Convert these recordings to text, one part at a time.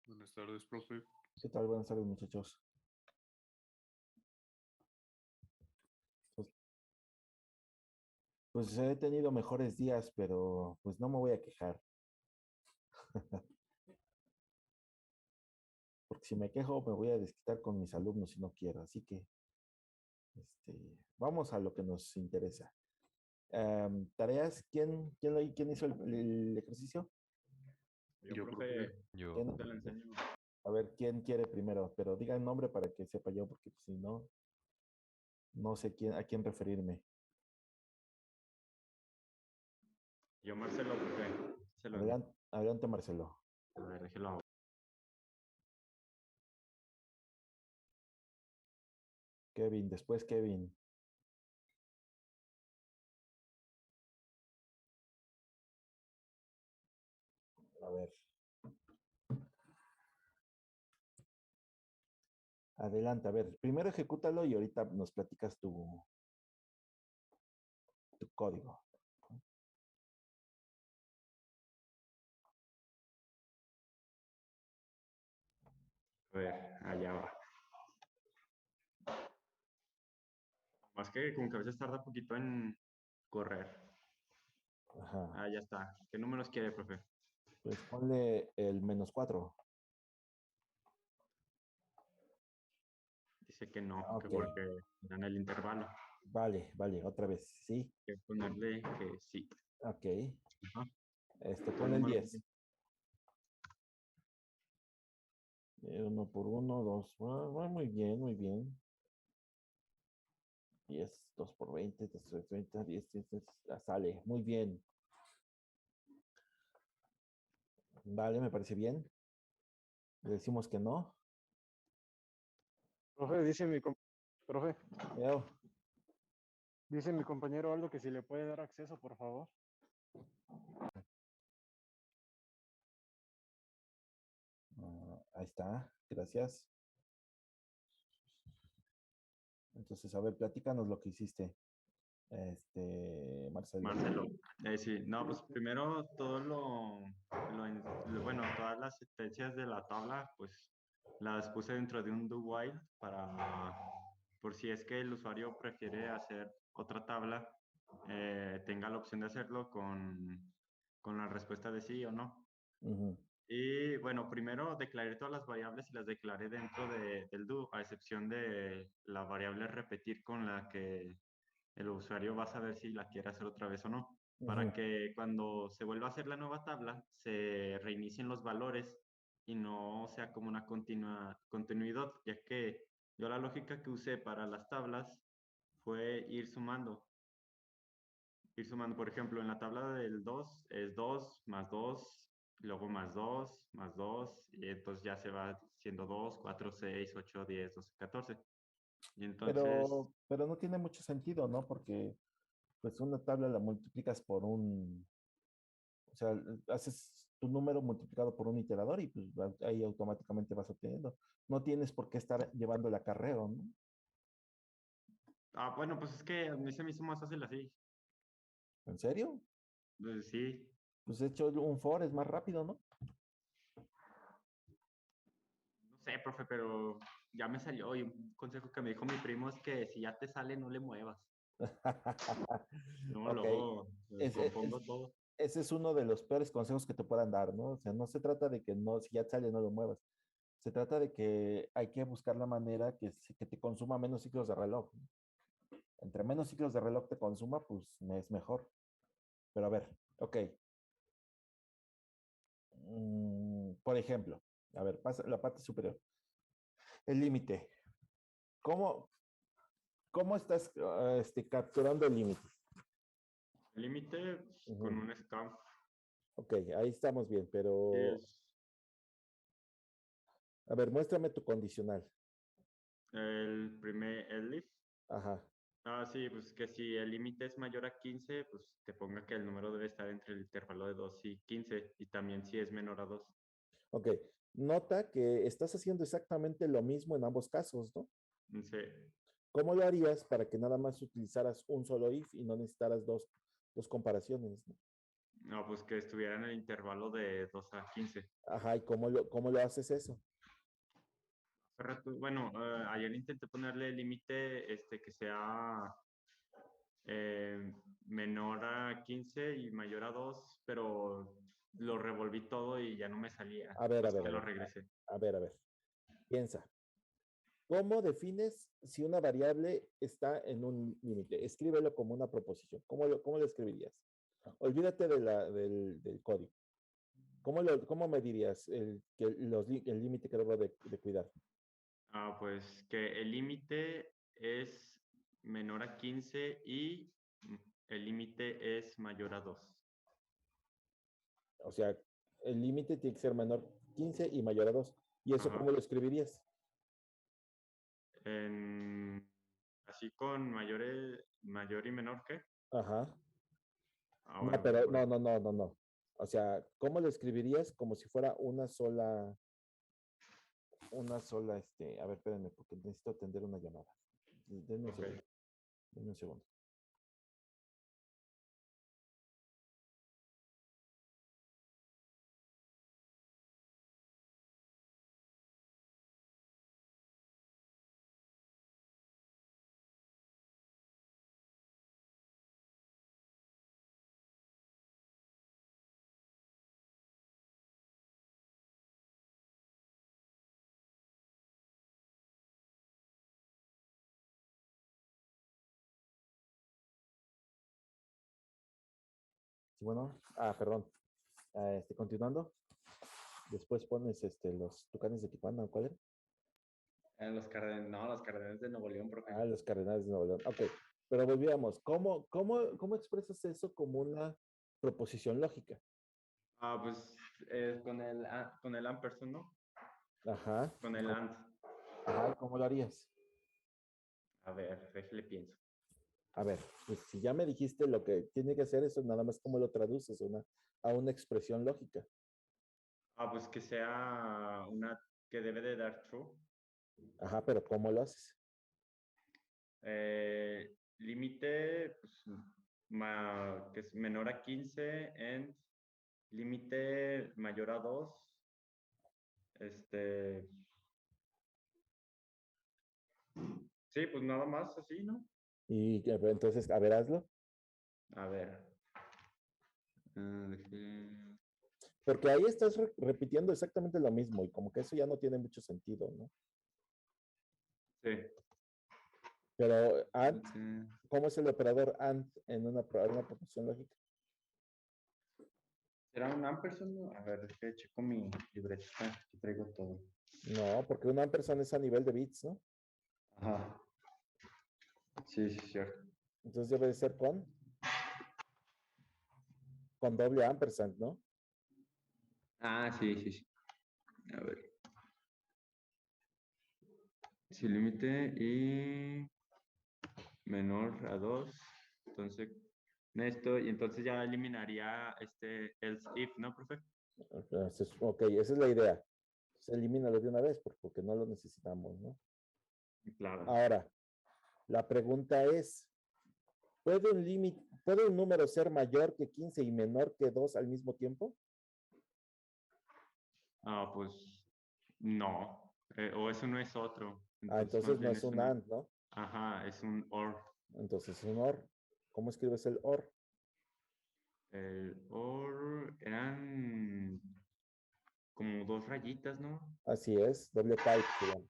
Buenas tardes, profe. ¿Qué tal? Buenas tardes, muchachos. Pues he tenido mejores días, pero pues no me voy a quejar. Porque si me quejo me voy a desquitar con mis alumnos si no quiero. Así que vamos a lo que nos interesa. Tareas, ¿quién hizo el ejercicio? Yo, profe, yo. te lo enseño. A ver, ¿quién quiere primero? Pero diga el nombre para que sepa yo, porque si no, no sé a quién referirme. Yo, Marcelo, profe. Adelante, Marcelo. A ver, déjelo. Kevin, después Kevin. A ver. Adelante, a ver, primero ejecútalo y ahorita nos platicas tu código. A ver, allá va. Más que como que a veces tarda poquito en correr. Ajá. Ah, ya está. ¿Qué números quiere, profe? Pues ponle el -4. Dice que no, Ok. que porque dan el intervalo. Vale, otra vez, sí. Hay que ponerle que sí. Ok. Ajá. Ponle el número 10. 1 por 1, 2. Muy bien, muy bien. 10, 2 por 20, 2 por 30, 10, 10, sale. Muy bien. Vale, me parece bien. Le decimos que no. Profe, profe, Veo. dice mi compañero Aldo que si le puede dar acceso, por favor. Ahí está, gracias. Entonces, a ver, platícanos lo que hiciste, Marcelo. Marcelo. Sí, no, pues primero bueno, todas las especies de la tabla, pues las puse dentro de un do while por si es que el usuario prefiere hacer otra tabla, tenga la opción de hacerlo con la respuesta de sí o no. Ujú. Y bueno, primero declaré todas las variables y las declaré dentro del do, a excepción de la variable repetir con la que el usuario va a saber si la quiere hacer otra vez o no, para que cuando se vuelva a hacer la nueva tabla se reinicien los valores y no sea como una continuidad, ya que yo la lógica que usé para las tablas fue ir sumando. Por ejemplo, en la tabla del 2 es 2 más 2, luego más 2, más 2, y entonces ya se va siendo 2, 4, 6, 8, 10, 12, 14. Y entonces... Pero no tiene mucho sentido, ¿no? Porque pues una tabla la multiplicas por o sea, haces tu número multiplicado por un iterador y pues ahí automáticamente vas obteniendo. No tienes por qué estar llevando el acarreo, ¿no? Ah, bueno, pues es que a mí se me hizo más fácil así. ¿En serio? Pues sí. Pues de hecho un for es más rápido, ¿no? No sé, profe, pero ya me salió y un consejo que me dijo mi primo es que si ya te sale, no le muevas. No, Ok. luego descompongo todo. Ese es uno de los peores consejos que te puedan dar, ¿no? O sea, no se trata de que no, si ya sale, no lo muevas. Se trata de que hay que buscar la manera que te consuma menos ciclos de reloj. Entre menos ciclos de reloj te consuma, pues es mejor. Pero a ver, ok. Por ejemplo, a ver, pasa la parte superior. El límite. ¿Cómo, cómo estás capturando el límite? El límite con un scan. Ok, ahí estamos bien, pero... A ver, muéstrame tu condicional. El if. Ajá. Ah, sí, pues que si el límite es mayor a 15, pues te ponga que el número debe estar entre el intervalo de 2 y 15, y también si es menor a 2. Ok, nota que estás haciendo exactamente lo mismo en ambos casos, ¿no? Sí. ¿Cómo lo harías para que nada más utilizaras un solo if y no necesitaras dos comparaciones, ¿no? No, pues que estuviera en el intervalo de 2 a 15. Ajá, ¿y cómo lo haces eso? Hace rato, bueno, ayer intenté ponerle límite que sea menor a 15 y mayor a 2, pero lo revolví todo y ya no me salía. A ver, a Pues ver, que a lo ver, regresé. a ver, a ver. Piensa. ¿Cómo defines si una variable está en un límite? Escríbelo como una proposición. ¿Cómo lo escribirías? Olvídate del código. ¿Cómo medirías el límite que debo de cuidar? Pues que el límite es menor a 15 y el límite es mayor a 2. O sea, el límite tiene que ser menor 15 y mayor a 2. ¿Y eso Ajá. cómo lo escribirías? Así con mayor y menor que. Ajá. No, Bueno, pero pues, no. O sea, ¿cómo lo escribirías? Como si fuera a ver, espérenme, porque necesito atender una llamada. Denme un ok. segundo. Denme un segundo. Sí, bueno, perdón. Continuando. Después pones los Tucanes de Tijuana, ¿cuál era? Los Cardenales de Nuevo León, profe. Los Cardenales de Nuevo León. Ok, pero volvíamos. ¿Cómo expresas eso como una proposición lógica? Pues con el ampersand, ¿no? Ajá. Con el and. Ajá, ¿cómo lo harías? A ver, déjale pienso. A ver, pues si ya me dijiste lo que tiene que hacer eso, nada más cómo lo traduces a una expresión lógica. Pues que sea que debe de dar true. Ajá, pero ¿cómo lo haces? Límite, pues, que es menor a 15 en límite mayor a 2. Sí, pues nada más así, ¿no? Y entonces, a ver, hazlo. A ver. Porque ahí estás repitiendo exactamente lo mismo y como que eso ya no tiene mucho sentido, ¿no? Sí. Pero AND, ¿cómo es el operador AND en una proposición lógica? ¿Será un ampersand? A ver, es que checo mi libreta, aquí traigo todo. No, porque un ampersand es a nivel de bits, ¿no? Ajá. Sí, cierto. Entonces debe de ser con doble ampersand, ¿no? Sí. A ver. Si límite y menor a 2, entonces esto, y entonces ya eliminaría else if, ¿no, profe? Entonces, ok, esa es la idea. Entonces, elimínalo de una vez porque no lo necesitamos, ¿no? Claro. Ahora, la pregunta es, ¿puede un número ser mayor que 15 y menor que 2 al mismo tiempo? Pues no. O eso no es otro. Entonces más no bien es es un AND, ¿no? Ajá, es un or. Entonces es un OR. ¿Cómo escribes el OR? El or eran como 2 rayitas, ¿no? Así es, doble pipe se llama.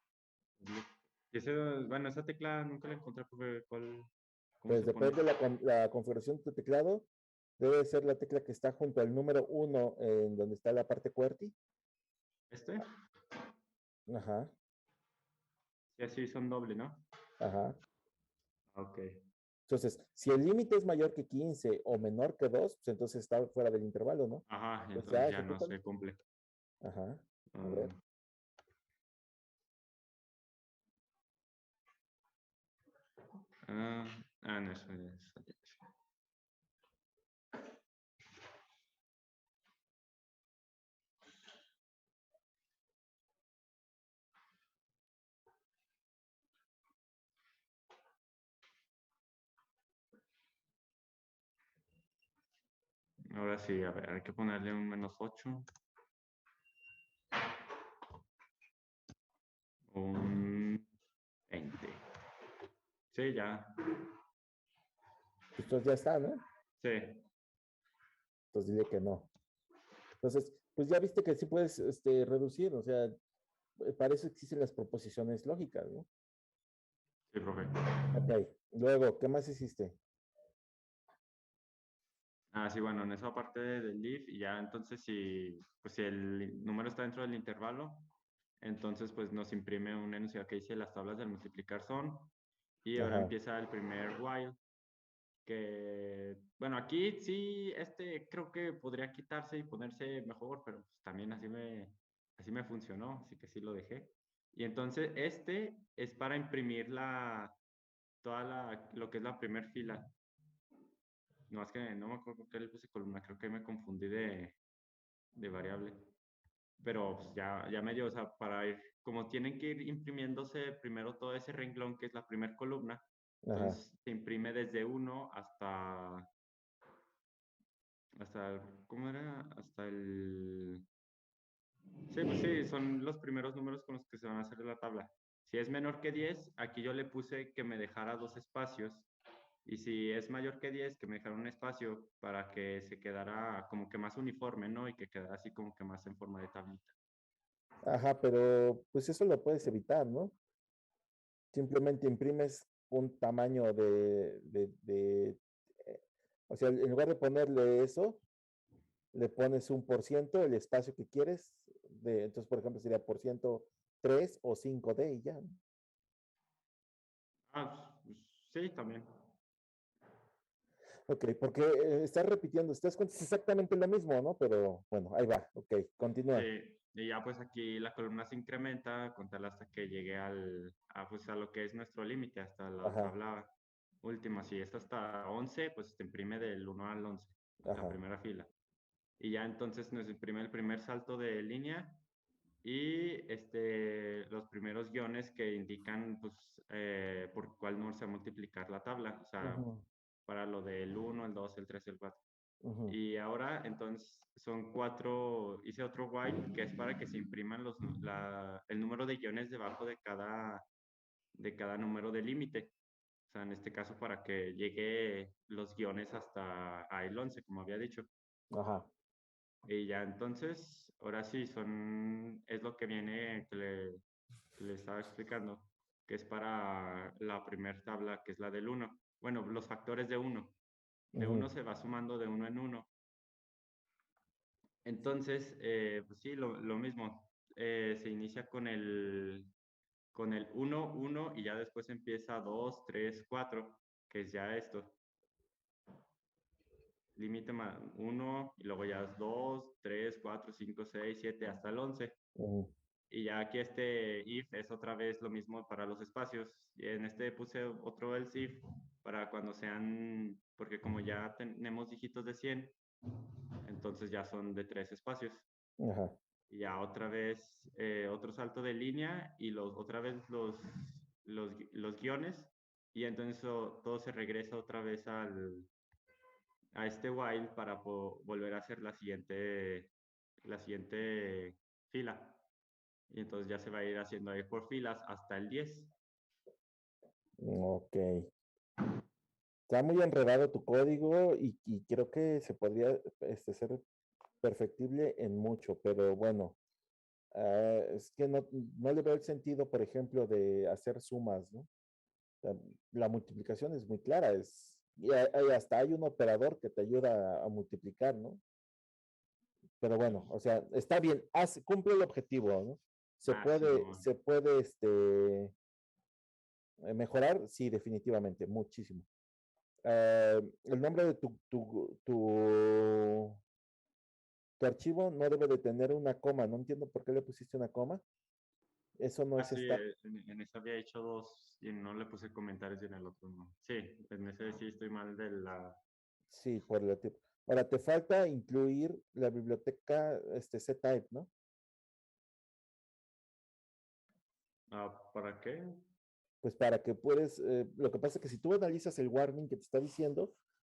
Bueno, esa tecla nunca la encontré, profe. ¿Cómo Pues se pone? depende de la configuración de tu teclado. Debe ser la tecla que está junto al número 1 en donde está la parte QWERTY. Ajá, Sí, así son doble, ¿no? ajá. Ok. Entonces, si el límite es mayor que 15 o menor que 2, pues entonces está fuera del intervalo, ¿no? Ajá, Pues ya, entonces ya no ejecútalo. se cumple. Ajá, a ver. No, eso es. Ahora sí, a ver, hay que ponerle un -8. Un 20. Sí, ya. Entonces ya está, ¿no? Sí. Entonces dile que no. Entonces, pues ya viste que sí puedes reducir, o sea, para eso existen las proposiciones lógicas, ¿no? Sí, profe. Ok, luego, ¿qué más hiciste? Ah, sí, bueno, en esa parte del if, y ya entonces pues si el número está dentro del intervalo, entonces pues nos imprime un enunciado que dice las tablas del multiplicar son, y ahora Ajá. empieza el primer while, que, bueno, aquí sí, creo que podría quitarse y ponerse mejor, pero pues también así me funcionó, así que sí lo dejé. Y entonces es para imprimir lo que es la primera fila. No, es que no me acuerdo por qué le puse columna, creo que me confundí de variable. Pero pues, ya medio, o sea, para ir, como tienen que ir imprimiéndose primero todo ese renglón que es la primera columna, Ajá. entonces se imprime desde 1 ¿cómo era? Hasta el... Sí, pues sí, son los primeros números con los que se van a hacer la tabla. Si es menor que 10, aquí yo le puse que me dejara 2 espacios. Y si es mayor que 10, que me dejara un espacio para que se quedara como que más uniforme, ¿no? Y que quedara así como que más en forma de tablita. Ajá, pero pues eso lo puedes evitar, ¿no? Simplemente imprimes un tamaño o sea, en lugar de ponerle eso, le pones un por ciento, el espacio que quieres, entonces, por ejemplo, sería por ciento 3 o 5D y ya, ¿no? Ah, pues, sí, también. Ok, porque estás repitiendo, estás cuenta es exactamente lo mismo, ¿no? Pero bueno, ahí va, ok, continúa. Sí, y ya pues aquí la columna se incrementa con tal hasta que llegue pues a lo que es nuestro límite, hasta la Ajá, tabla última. Si está hasta 11, pues te imprime del 1 al 11, la ajá. primera fila. Y ya entonces nos imprime el primer salto de línea y los primeros guiones que indican pues por cuál número se va a multiplicar la tabla, o sea, Ujú, para lo del 1, el 2, el 3, el 4. ujú, Y ahora entonces son 4, hice otro while que es para que se impriman el número de guiones debajo de cada número de límite. O sea, en este caso para que llegue los guiones hasta el 11, como había dicho. ajá. Y ya entonces, ahora sí, es lo que viene que le estaba explicando, que es para la primera tabla, que es la del 1. Bueno, los factores de 1. De Ujú. 1 se va sumando de 1 en 1. Entonces, pues sí, lo mismo. Se inicia con el 1, 1 y ya después empieza 2, 3, 4, que es ya esto. Límite más 1 y luego ya es 2, 3, 4, 5, 6, 7 hasta el 11. Ujú. Y ya aquí if es otra vez lo mismo para los espacios. Y en puse otro else if para cuando sean, porque como ya tenemos dígitos de 100, entonces ya son de 3 espacios. Ajá. Y ya otra vez otro salto de línea y otra vez los guiones. Y entonces todo se regresa otra vez a este while para volver a hacer la siguiente fila. Y entonces ya se va a ir haciendo ahí por filas hasta el 10. Ok. Está muy enredado tu código y creo que se podría ser perfectible en mucho, pero bueno, es que no le veo el sentido, por ejemplo, de hacer sumas, ¿no? La multiplicación es muy clara, y hasta hay un operador que te ayuda a multiplicar, ¿no? Pero bueno, o sea, está bien, cumple el objetivo, ¿no? Simón. Se puede mejorar, sí, definitivamente, muchísimo. El nombre de tu archivo no debe de tener una coma, no entiendo por qué le pusiste una coma. Eso no es Sí, estar. en ese había hecho 2 y no le puse comentarios y en el otro no. Sí, en ese sí estoy mal de la... Sí, por el tipo. Ahora, te falta incluir la biblioteca ctype, ¿no? ¿Para qué? Pues para que puedes, lo que pasa es que si tú analizas el warning que te está diciendo,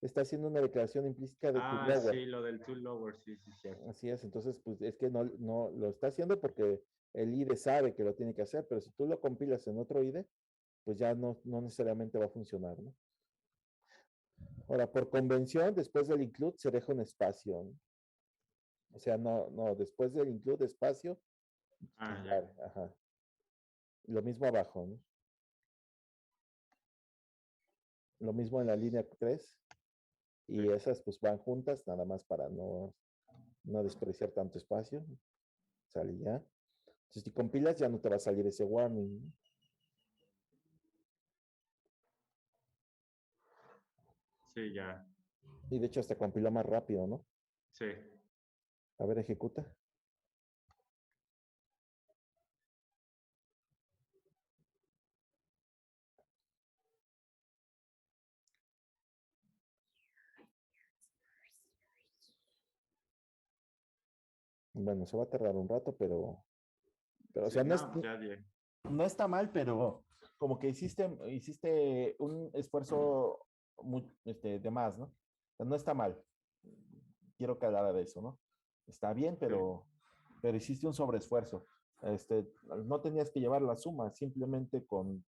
está haciendo una declaración implícita de to Ah, lower. sí, lo del to lower, sí, cierto. Así es, entonces, pues es que no lo está haciendo porque el IDE sabe que lo tiene que hacer, pero si tú lo compilas en otro IDE, pues ya no necesariamente va a funcionar, ¿no? Ahora, por convención, después del include se deja un espacio, ¿no? O sea, después del include espacio, Ah, quitar, ya. ajá. Lo mismo abajo, ¿no? Lo mismo en la línea 3. Y Sí. esas pues van juntas, nada más para no despreciar tanto espacio. Sale ya. Entonces, si compilas, ya no te va a salir ese warning, ¿no? Sí, ya. Y de hecho, hasta compila más rápido, ¿no? Sí. A ver, ejecuta. Bueno, se va a tardar un rato, pero o Sí, sea, no, pues ya bien. no está mal, pero como que hiciste un esfuerzo de más, ¿no? O sea, no está mal. Quiero que hablara de eso, ¿no? Está bien, pero hiciste un sobreesfuerzo. No tenías que llevar la suma, simplemente con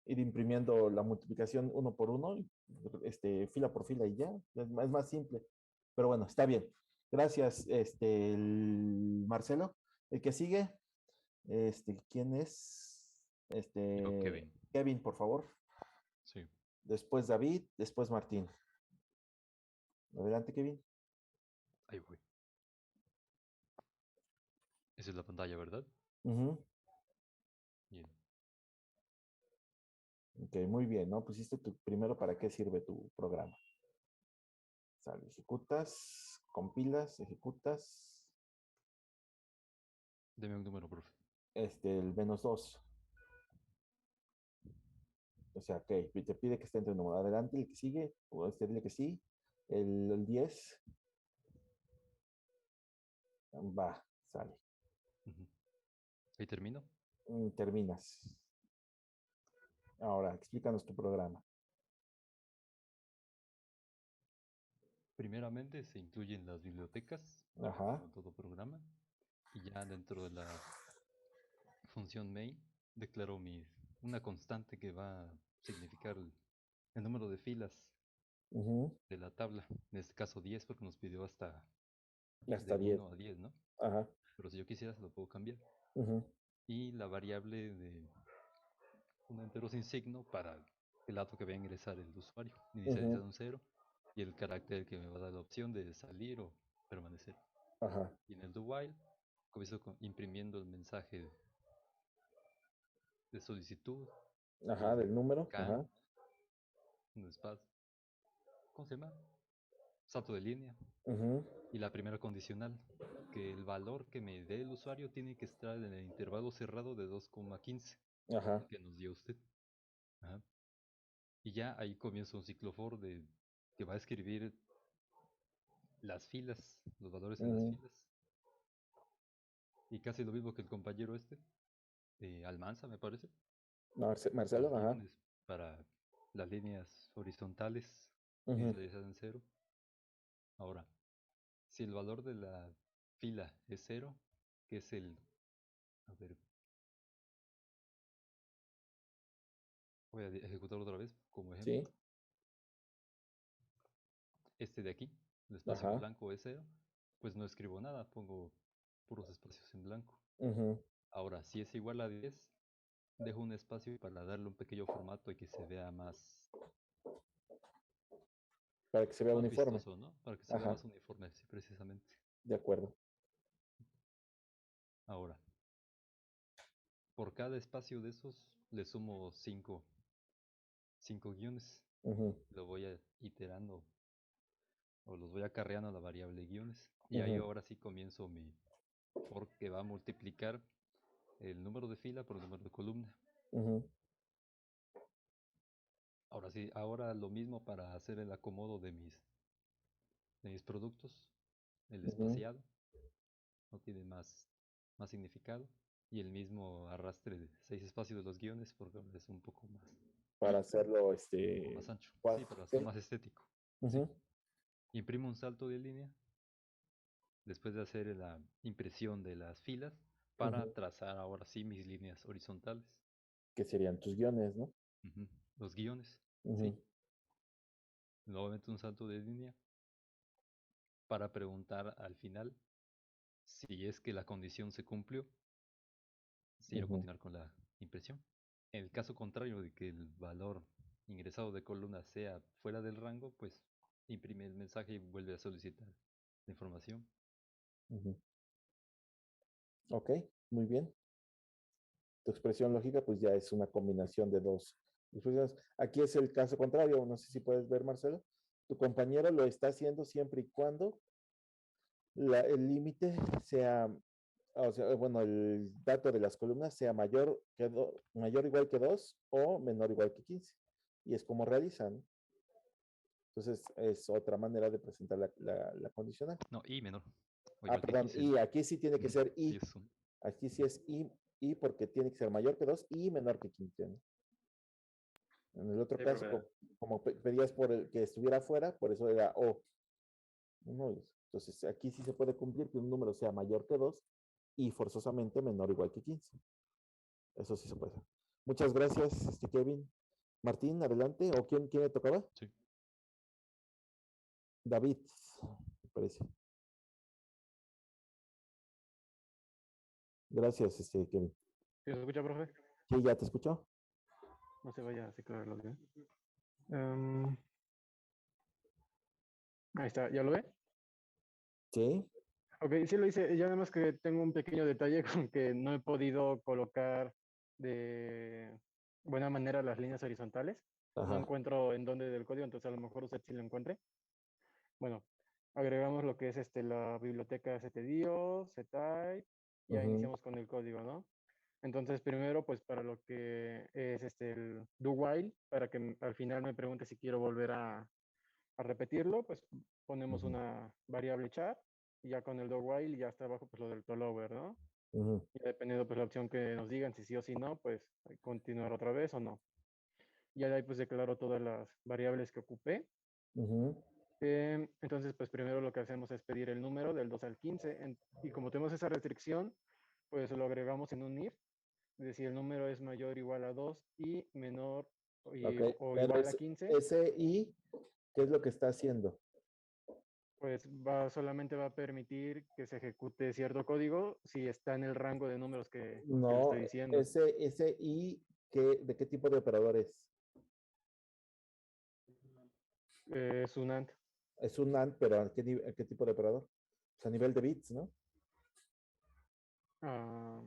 ir imprimiendo la multiplicación uno por uno, fila por fila y ya, es más simple. Pero bueno, está bien. Gracias, Marcelo. El que sigue, ¿quién es? Digo, Kevin. Kevin, por favor. Sí, Después David, después Martín. Adelante, Kevin. ahí voy. Esa es la pantalla, ¿verdad? Ujú. Bien. Ok, muy bien, ¿no? Pusiste primero para qué sirve tu programa. Sale, ejecutas, compilas, ejecutas. Deme un número, profe. El -2. O sea, ok, te pide que esté entre el número. Adelante, el que sigue, o dile que sí. El 10. Va, sale. Ujú. Ahí termino. Terminas. Ahora, explícanos tu programa. Primeramente se incluyen las bibliotecas, Ajá. como todo programa, y ya dentro de la función main declaro una constante que va a significar el número de filas Ujú. de la tabla. En este caso 10 porque nos pidió hasta de Hasta 10. 1 a 10, ¿no? Ajá. Pero si yo quisiera se lo puedo cambiar. Ujú. Y la variable de un entero sin signo para el dato que va a ingresar el usuario, inicializado Ujú. en 0, y el carácter que me va a dar la opción de salir o permanecer. Ajá. Y en el do while comienzo imprimiendo el mensaje de solicitud Ajá, y del número. Ajá. can, un espacio, ¿cómo se llama? Salto de línea. Ujú. Y la primera condicional, que el valor que me dé el usuario tiene que estar en el intervalo cerrado de 2,15, Ajá. que nos dio usted. Ajá. Y ya ahí comienza un ciclo for que va a escribir las filas, los valores en las Ujú. filas. Y casi lo mismo que el compañero Almanza, me parece. Marcelo, Los ajá. guiones para las líneas horizontales Ujú. inicializadas en 0. Ahora, si el valor de la fila es 0, que es a ver, voy a ejecutarlo otra vez como ejemplo. Sí. Este de aquí, el espacio en Ajá. blanco es 0, pues no escribo nada, pongo puros espacios en blanco. Ujú. Ahora, si es igual a 10, dejo un espacio para darle un pequeño formato y que se vea más Para que se vea uniforme. vistoso, ¿no? Para que se vea Ajá. más uniforme, sí, precisamente. De acuerdo. Ahora, por cada espacio de esos le sumo 5 guiones. Ujú. Lo voy iterando o los voy acarreando a la variable guiones. Y ahí Ujú. ahora sí comienzo mi for que va a multiplicar el número de fila por el número de columna. Ujú. Ahora sí, ahora lo mismo para hacer el acomodo de mis productos, el Ujú. espaciado, no tiene más significado. Y el mismo arrastre de 6 espacios de los guiones porque es un poco Para hacerlo, más ancho. ¿cuál? Sí, para hacerlo más estético. Ujú, Imprimo un salto de línea después de hacer la impresión de las filas para ujú. trazar ahora sí mis líneas horizontales. Que serían tus guiones, ¿no? Ujú. Los guiones, Ujú, sí. Nuevamente un salto de línea para preguntar al final si es que la condición se cumplió, si quiero ujú, continuar con la impresión. En el caso contrario de que el valor ingresado de columna sea fuera del rango, pues imprime el mensaje y vuelve a solicitar la información. ujú. Ok, muy bien. Tu expresión lógica, pues ya es una combinación de dos expresiones. Aquí es el caso contrario, no sé si puedes ver, Marcelo. Tu compañero lo está haciendo siempre y cuando el límite sea, o sea, bueno, el dato de las columnas sea mayor o igual que 2 o menor o igual que 15. Y es como realizan. Entonces, es otra manera de presentar la condicional. No, y menor. O Ah, igual que perdón, 15. y aquí sí tiene que Ujú. ser Sí, y. es un. Aquí sí es y porque tiene que ser mayor que 2 y menor que 15, ¿no? En el otro Sí, caso, profe. como pedías por el que estuviera fuera, por eso era o. ¿No? Entonces, aquí sí se puede cumplir que un número sea mayor que 2 y forzosamente menor o igual que 15. Eso sí se puede hacer. Muchas gracias, Kevin. Martín, adelante. ¿O quién le tocaba? Sí. David, me parece. Gracias, Kevin. ¿Sí se escucha, profe? Sí, ya te escuchó. No se vaya a ciclar los bien. Em, ahí está, ¿ya lo ve? Sí. Ok, sí lo hice. Ya nada más que tengo un pequeño detalle con que no he podido colocar de buena manera las líneas horizontales. No Ajá. encuentro en dónde del código, entonces a lo mejor usted sí lo encuentre. Bueno, agregamos lo que es la biblioteca stdio, ctype, y ya Ujú, iniciamos con el código, ¿no? Entonces, primero, pues para lo que es el do while, para que al final me pregunte si quiero volver a repetirlo, pues ponemos ujú, una variable char y ya con el do while ya está abajo pues lo del tolover, ¿no? ujú, Y dependiendo pues la opción que nos digan, si sí o si no, pues continuar otra vez o no. Ya de ahí pues declaro todas las variables que ocupé. ujú, Entonces pues primero lo que hacemos es pedir el número del 2 al 15 y como tenemos esa restricción, pues lo agregamos en un if, es decir, el número es mayor o igual a 2 y menor Ok, o pero igual a 15, ese y, ¿qué es lo que está haciendo? pues solamente va a permitir que se ejecute cierto código si está en el rango de números que le No, estoy diciendo. ese y, ¿de qué tipo de operador es? Es un AND. Es un AND, pero ¿a qué tipo de operador? Pues a nivel de bits, ¿no? Ah,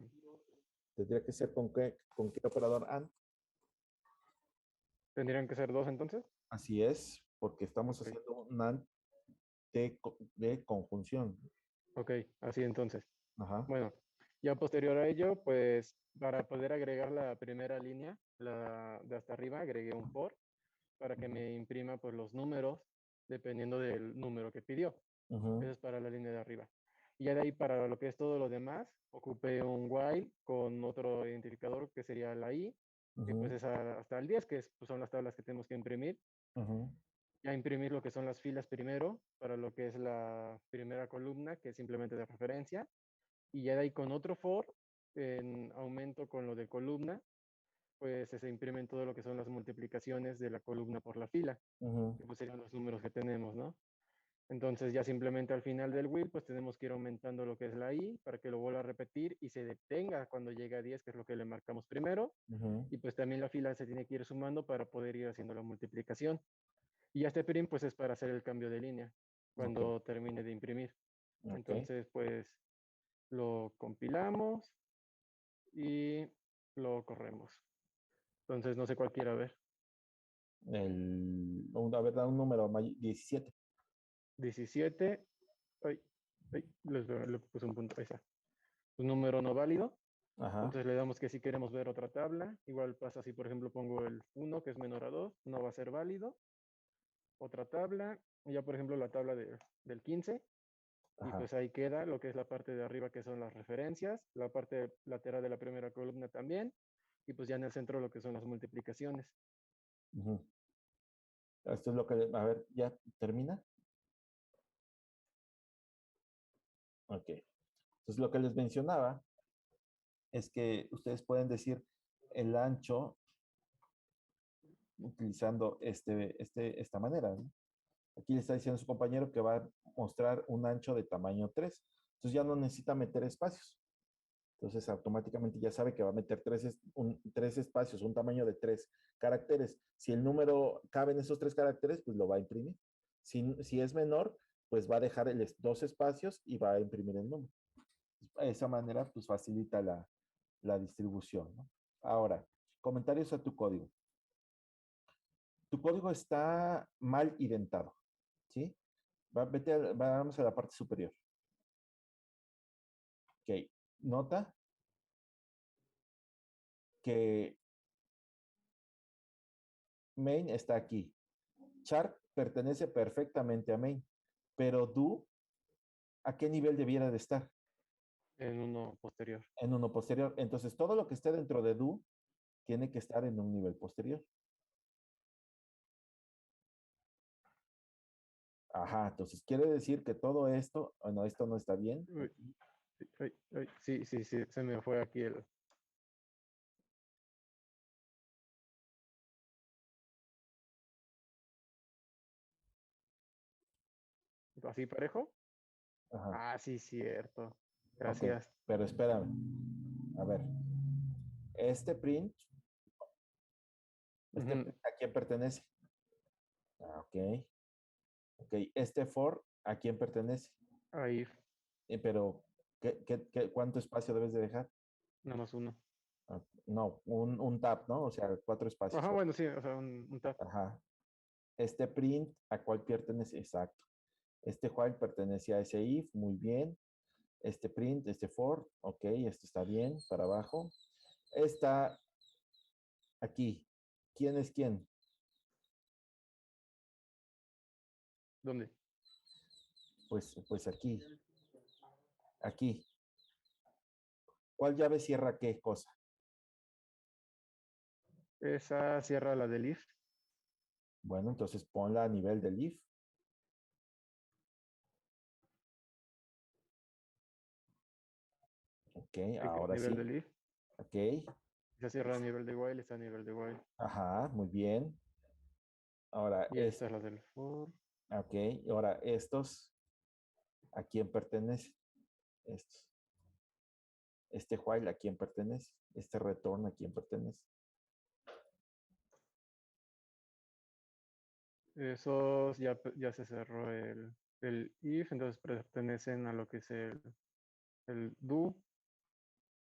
Tendría que ser con qué operador AND. ¿Tendrían que ser dos entonces? Así es, porque estamos Ok, haciendo un AND de conjunción. ok, así entonces. Ajá. Bueno, ya posterior a ello, pues para poder agregar la primera línea, la de hasta arriba, agregué un for para que me imprima pues los números dependiendo del número que pidió. Ujú, Eso es para la línea de arriba. Y ya de ahí para lo que es todo lo demás, ocupé un while con otro identificador que sería la i, que pues ujú, es hasta el 10, que pues son las tablas que tenemos que imprimir. ujú, Ya imprimir lo que son las filas primero, para lo que es la primera columna, que es simplemente de referencia. Y ya de ahí con otro for, en aumento con lo de columna, pues se imprimen todo lo que son las multiplicaciones de la columna por la fila, ujú, que pues serían los números que tenemos, ¿no? Entonces ya simplemente al final del wheel pues tenemos que ir aumentando lo que es la i para que lo vuelva a repetir y se detenga cuando llegue a 10, que es lo que le marcamos primero. ujú. Y pues también la fila se tiene que ir sumando para poder ir haciendo la multiplicación. Y ya este print pues es para hacer el cambio de línea Ok, cuando termine de imprimir. ok. Entonces pues lo compilamos y lo corremos. Entonces no sé cuál quiera ver. A ver, da un número, 17. 17. Ay, ay, le puse un punto. Ahí está. Un número no válido. Ajá. Entonces le damos que si queremos ver otra tabla, igual pasa si por ejemplo pongo el 1 que es menor a 2, no va a ser válido. Otra tabla, y ya por ejemplo la tabla del 15, y Ajá. pues ahí queda lo que es la parte de arriba que son las referencias, la parte lateral de la primera columna también, y pues ya en el centro lo que son las multiplicaciones. Ujú. Esto es lo que, a ver, ¿ya termina? Ok. Entonces, lo que les mencionaba es que ustedes pueden decir el ancho utilizando esta manera, ¿no? Aquí le está diciendo a su compañero que va a mostrar un ancho de tamaño 3. Entonces ya no necesita meter espacios. Entonces automáticamente ya sabe que va a meter tres espacios, un tamaño de 3 caracteres. Si el número cabe en esos 3 caracteres, pues lo va a imprimir. Si es menor, pues va a dejar 2 espacios y va a imprimir el número. De esa manera, pues facilita la distribución, ¿no? Ahora, comentarios a tu código. Tu código está mal identado, ¿sí? Vamos a la parte superior. Ok, nota que main está aquí. Char pertenece perfectamente a main, pero do, ¿a qué nivel debiera de estar? En uno posterior. En uno posterior. Entonces, todo lo que esté dentro de do tiene que estar en un nivel posterior. Ajá, entonces quiere decir que todo esto, bueno, esto no está bien. Uy, sí, se me fue aquí el... ¿Así parejo? Ajá, Ah, sí, cierto. ok, Gracias. pero espérame. A ver, este print, Ujú. ¿a quién pertenece? Ah, ok. Ok, este for, ¿a quién pertenece? Ahí, Pero, ¿cuánto espacio debes de dejar? nada más uno. Ah, no, un tab, ¿no? O sea, 4 espacios. Ajá, bueno, sí, o sea, un tab. Ajá. Este print, ¿a cuál pertenece? Exacto. Este while pertenece a ese if, muy bien. Este print, este for, ok, esto está bien, para abajo. Esta, aquí, ¿quién es quién? ¿Dónde? Pues aquí. ¿Cuál llave cierra qué cosa? Esa cierra la del if. Bueno, entonces ponla a nivel del if. Ok, ahora Nivel sí. del if. Ok, Esa cierra a nivel de while, está a nivel de while. ajá, muy bien. Ahora, Y esta es la del for. ok, ahora estos, ¿a quién pertenecen? Estos. Este while, ¿a quién pertenece? Este return, ¿a quién pertenece? Esos ya se cerró el if, entonces pertenecen a lo que es el do.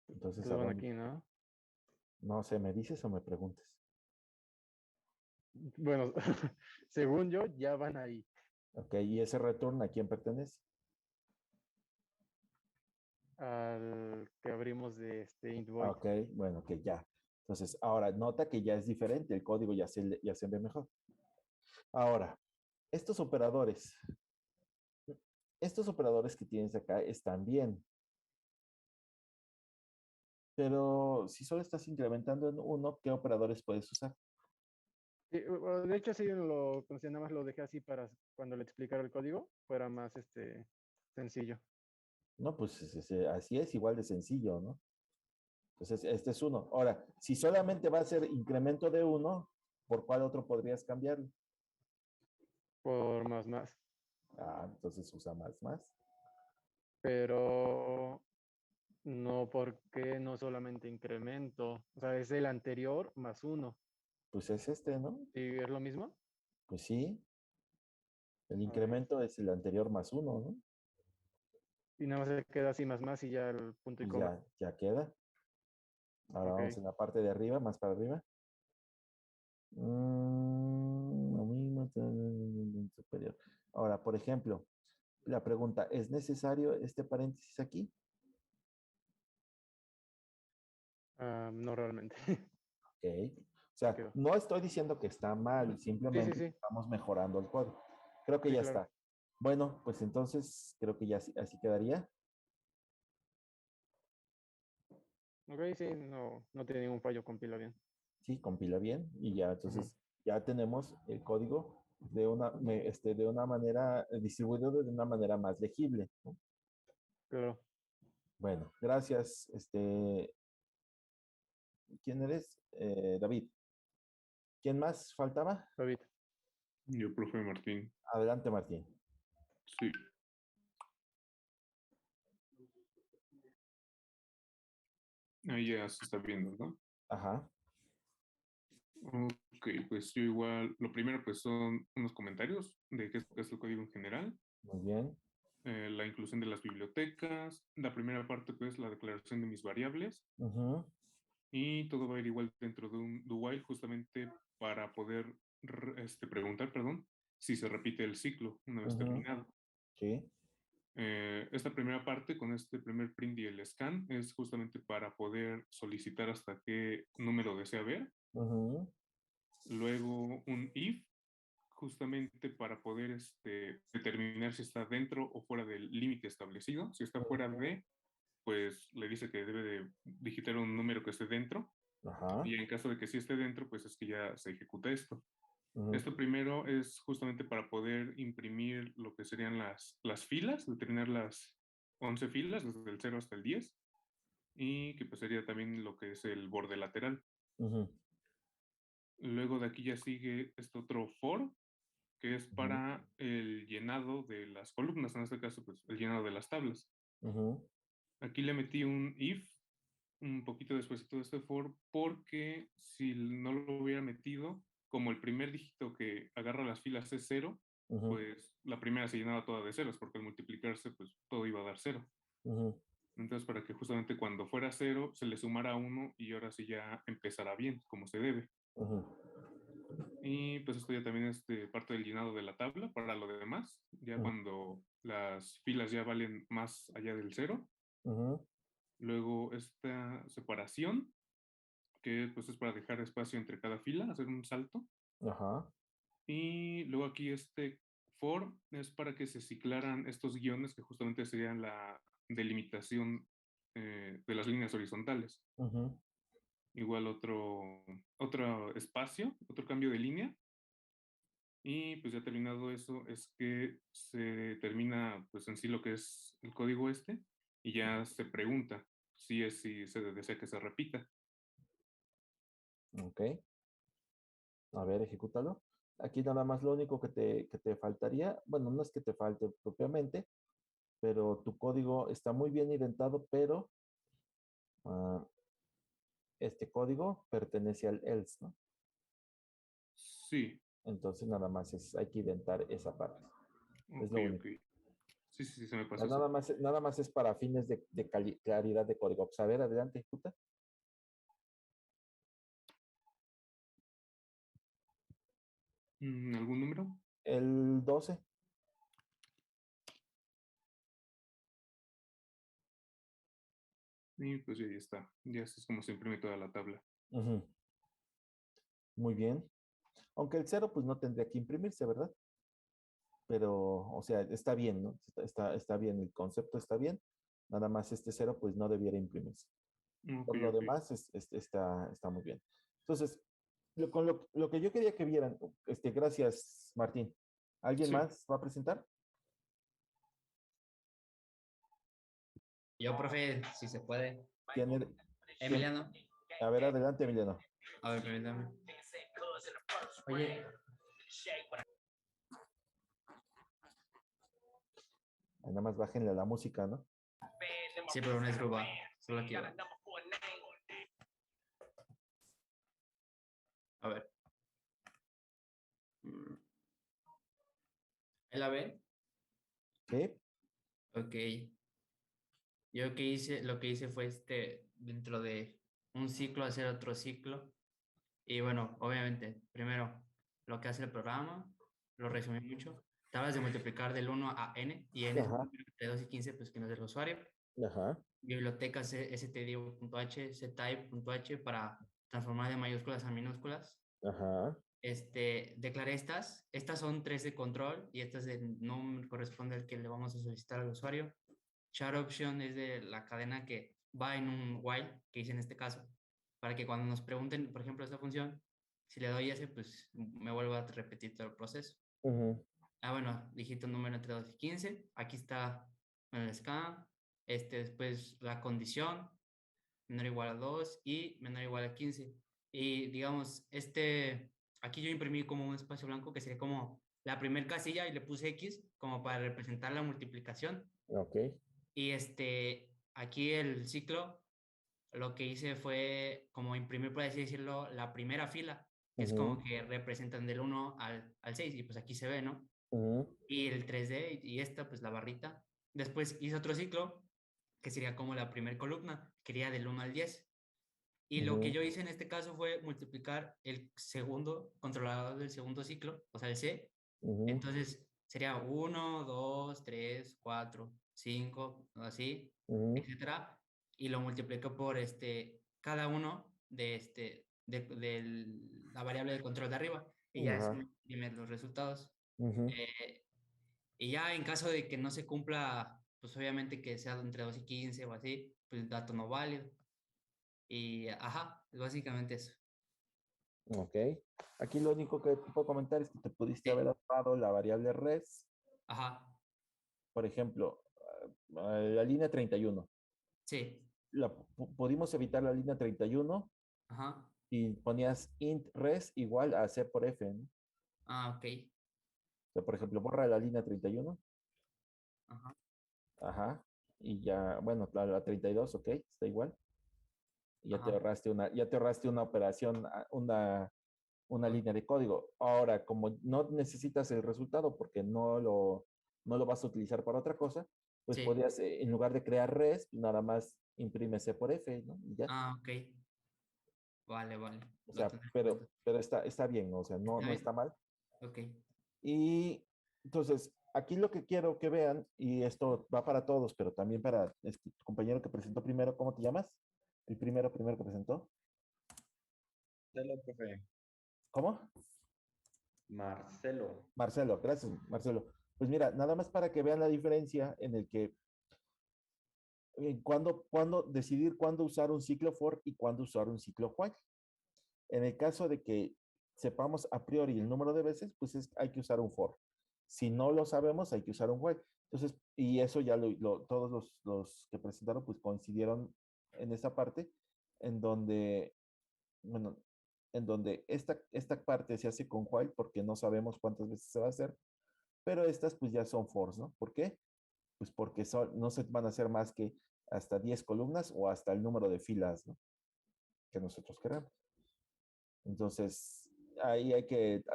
Entonces, ¿a Entonces van dónde? aquí, ¿no? No sé, ¿me dices o me preguntas? Bueno, según yo, ya van ahí. Ok, ¿y ese return a quién pertenece? Al que abrimos de este int void. Ok, bueno, que ya. Entonces, ahora nota que ya es diferente, el código ya se ve mejor. Ahora, estos operadores, estos operadores que tienes acá están bien, pero si solo estás incrementando en uno, ¿qué operadores puedes usar? Sí, de hecho, sí, nada más lo dejé así para cuando le explicara el código, fuera más sencillo. No, pues así es, igual de sencillo, ¿no? Entonces, este es uno. Ahora, si solamente va a ser incremento de uno, ¿por cuál otro podrías cambiarlo? Por más. Ah, entonces usa más. Pero no porque no solamente incremento. O sea, es el anterior más uno. Pues es este, ¿no? ¿Y es lo mismo? Pues sí, el A ver. incremento es el anterior más uno, ¿no? Y nada más se queda así más y ya el punto y Y coma. ya queda. Ahora vamos Ok. en la parte de arriba, más para arriba. Lo mismo, superior. Ahora, por ejemplo, la pregunta, ¿es necesario este paréntesis aquí? No realmente. Ok. O Ya sea, quedó. no estoy diciendo que está mal, simplemente Sí. estamos mejorando el código. Creo que Sí, ya claro. está. Bueno, pues entonces creo que ya así quedaría. Ok, sí, no tiene ningún fallo, compila bien. Sí, compila bien y ya Ujú. entonces ya tenemos el código de una manera distribuido de una manera más legible, ¿no? Claro. Bueno, gracias. ¿Quién eres? David. ¿Quién más faltaba? David. Yo, profe Martín. Adelante, Martín. Sí. Ahí ya se está viendo, ¿no? Ajá. Ok, pues yo igual, lo primero pues son unos comentarios de qué es el código en general, Muy bien. la inclusión de las bibliotecas, la primera parte pues la declaración de mis variables Ujú, y todo va a ir igual dentro de un do while justamente para poder preguntar, perdón, si se repite el ciclo una vez ujú. terminado. Sí. Esta primera parte con este primer print y el scan es justamente para poder solicitar hasta qué número desea ver. Ujú, Luego un if, justamente para poder determinar si está dentro o fuera del límite establecido. Si está fuera de, pues le dice que debe de digitar un número que esté dentro. Ajá. Y en caso de que sí esté dentro, pues es que ya se ejecuta esto. Ujú, Esto primero es justamente para poder imprimir lo que serían las filas, determinar las 11 filas, desde el 0 hasta el 10, y que pues sería también lo que es el borde lateral. ujú, Luego de aquí ya sigue este otro for, que es ujú, para el llenado de las columnas, en este caso, pues el llenado de las tablas. ujú, Aquí le metí un if un poquito después de este for, porque si no lo hubiera metido, como el primer dígito que agarra las filas es 0, ujú, pues la primera se llenaba toda de ceros, porque al multiplicarse, pues todo iba a dar 0. ujú, Entonces, para que justamente cuando fuera 0, se le sumara 1 y ahora sí ya empezará bien, como se debe. ujú, Y pues esto ya también es parte del llenado de la tabla. Para lo demás, ya ujú, cuando las filas ya valen más allá del 0, ujú. luego esta separación, que pues es para dejar espacio entre cada fila, hacer un salto. Ajá. Y luego aquí este for es para que se ciclaran estos guiones que justamente serían la delimitación de las líneas horizontales. Ujú, Igual otro espacio, otro cambio de línea. Y pues ya terminado eso es que se termina pues en sí lo que es el código y ya se pregunta si se desea que se repita. ok. A ver, ejecútalo. Aquí nada más lo único que te faltaría, bueno, no es que te falte propiamente, pero tu código está muy bien indentado, pero ah, este código pertenece al else, ¿no? Sí, Entonces nada más hay que indentar esa parte. Es ok, lo ok. único. Sí, se me Ya pasó eso. nada más es para fines de claridad de código. Pues a ver, adelante, ejecuta. ¿Algún número? El 12. Y pues ya está. Ya así es como se imprime toda la tabla. Ujú. Muy bien. Aunque el 0 pues no tendría que imprimirse, ¿verdad? Pero, o sea, está bien, ¿no? Está bien, el concepto está bien. Nada más este 0 pues no debiera imprimirse. Ok, Por lo ok. demás, está muy bien. Entonces, lo que yo quería que vieran, gracias, Martín. ¿Alguien Sí. más va a presentar? Yo, profe, si se puede. ¿Quién er- quién? Emiliano. A ver, adelante, Emiliano. A ver, permítame. Oye, Ahí nada más bájenle la música, ¿no? sí, pero no es Ruba. Solo aquí. A ver. ¿Ahí la ve? Sí. Ok. Yo lo que hice fue dentro de un ciclo, hacer otro ciclo. Y bueno, obviamente, primero, lo que hace el programa, lo resumí mucho. Tablas de multiplicar del 1 a n, y n es un Ajá, número entre 2 y 15, pues que no es del usuario. ajá, Bibliotecas stdio.h, ctype.h para transformar de mayúsculas a minúsculas. ajá, Declaré estas son 3 de control y estas no corresponde al que le vamos a solicitar al usuario. Char option es de la cadena que va en un while, que hice en este caso, para que cuando nos pregunten, por ejemplo, esta función, si le doy ese, pues me vuelva a repetir todo el proceso. Ujú, Bueno, dígito número entre 2 y 15. Aquí está el scan. Después la condición, menor o igual a 2 y menor o igual a 15. Y digamos, aquí yo imprimí como un espacio blanco que sería como la primer casilla y le puse X como para representar la multiplicación. ok. Y aquí el ciclo, lo que hice fue como imprimir, por así decirlo, la primera fila, que es como Ujú, que representan del 1 al 6, y pues aquí se ve, ¿no? ujú, Y el 3D y esta, pues la barrita. Después hice otro ciclo, que sería como la primera columna, que iría del 1 al 10. Y lo que ujú, yo hice en este caso fue multiplicar el segundo controlador del segundo ciclo, o sea, el C. ujú. Entonces sería 1, 2, 3, 4, 5, así, Ujú, etcétera. Y lo multiplico por cada uno de la variable de control de arriba. Y ya eso ajá, me imprime los resultados. ujú. Eh, y ya en caso de que no se cumpla, pues obviamente que sea entre 2 y 15 o así, pues dato no válido. Y ajá, básicamente eso. Ok. Aquí lo único que te puedo comentar es que te pudiste haber Sí, ahorrado la variable res. ajá, Por ejemplo, la línea 31. sí, Pudimos evitar la línea 31 ajá, y ponías int res igual a c por f, ¿no? ok, O sea, por ejemplo, borra la línea 31. ajá, Ajá. Y ya, bueno, la 32, ok, está igual. Y ajá, ya te ahorraste una operación, una ok, línea de código. Ahora, como no necesitas el resultado porque no lo vas a utilizar para otra cosa, pues sí, podrías, en lugar de crear res, nada más imprime C por F, ¿no? Y ya. ok, vale, vale, O lo sea, tendré en cuenta. pero está bien, ¿no? O sea, ¿Está no bien? está mal. Ok, Y entonces, aquí lo que quiero que vean, y esto va para todos, pero también para tu compañero que presentó primero, ¿cómo te llamas? El primero que presentó. Marcelo, profe. ¿Cómo? Marcelo. Marcelo, gracias, Marcelo. Pues mira, nada más para que vean la diferencia en el que cuándo decidir cuándo usar un ciclo for y cuándo usar un ciclo while. En el caso de que sepamos a priori el número de veces, pues hay que usar un for. Si no lo sabemos, hay que usar un while. Entonces, y eso ya todos los que presentaron, pues coincidieron en esa parte, en donde, bueno, en donde esta parte se hace con while porque no sabemos cuántas veces se va a hacer, pero estas pues ya son fors, ¿no? ¿Por qué? Pues porque no se van a hacer más que hasta 10 columnas o hasta el número de filas, ¿no? Que nosotros queramos. Entonces, ahí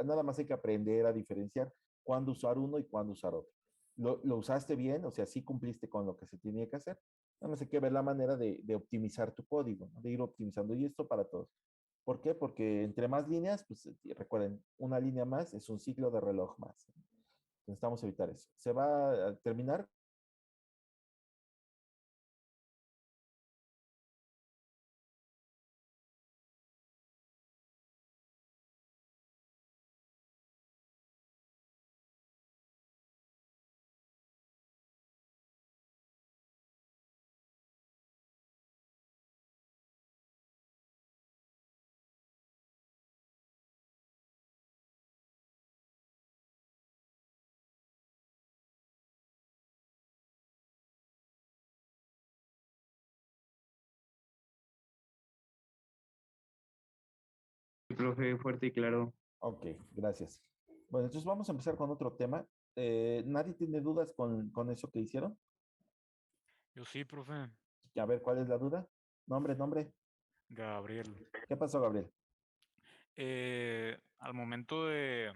nada más hay que aprender a diferenciar cuándo usar uno y cuándo usar otro. Lo usaste bien, o sea, sí cumpliste con lo que se tenía que hacer. Nada más hay que ver la manera de optimizar tu código, ¿no? De ir optimizando. Y esto para todos. ¿Por qué? Porque entre más líneas, pues recuerden, una línea más es un ciclo de reloj más. Necesitamos evitar eso. Se va a terminar. Profe, fuerte y claro. Ok, gracias. Bueno, entonces vamos a empezar con otro tema. ¿Nadie tiene dudas con eso que hicieron? Yo sí, profe. A ver, ¿cuál es la duda? Nombre. Gabriel. ¿Qué pasó, Gabriel? Al momento de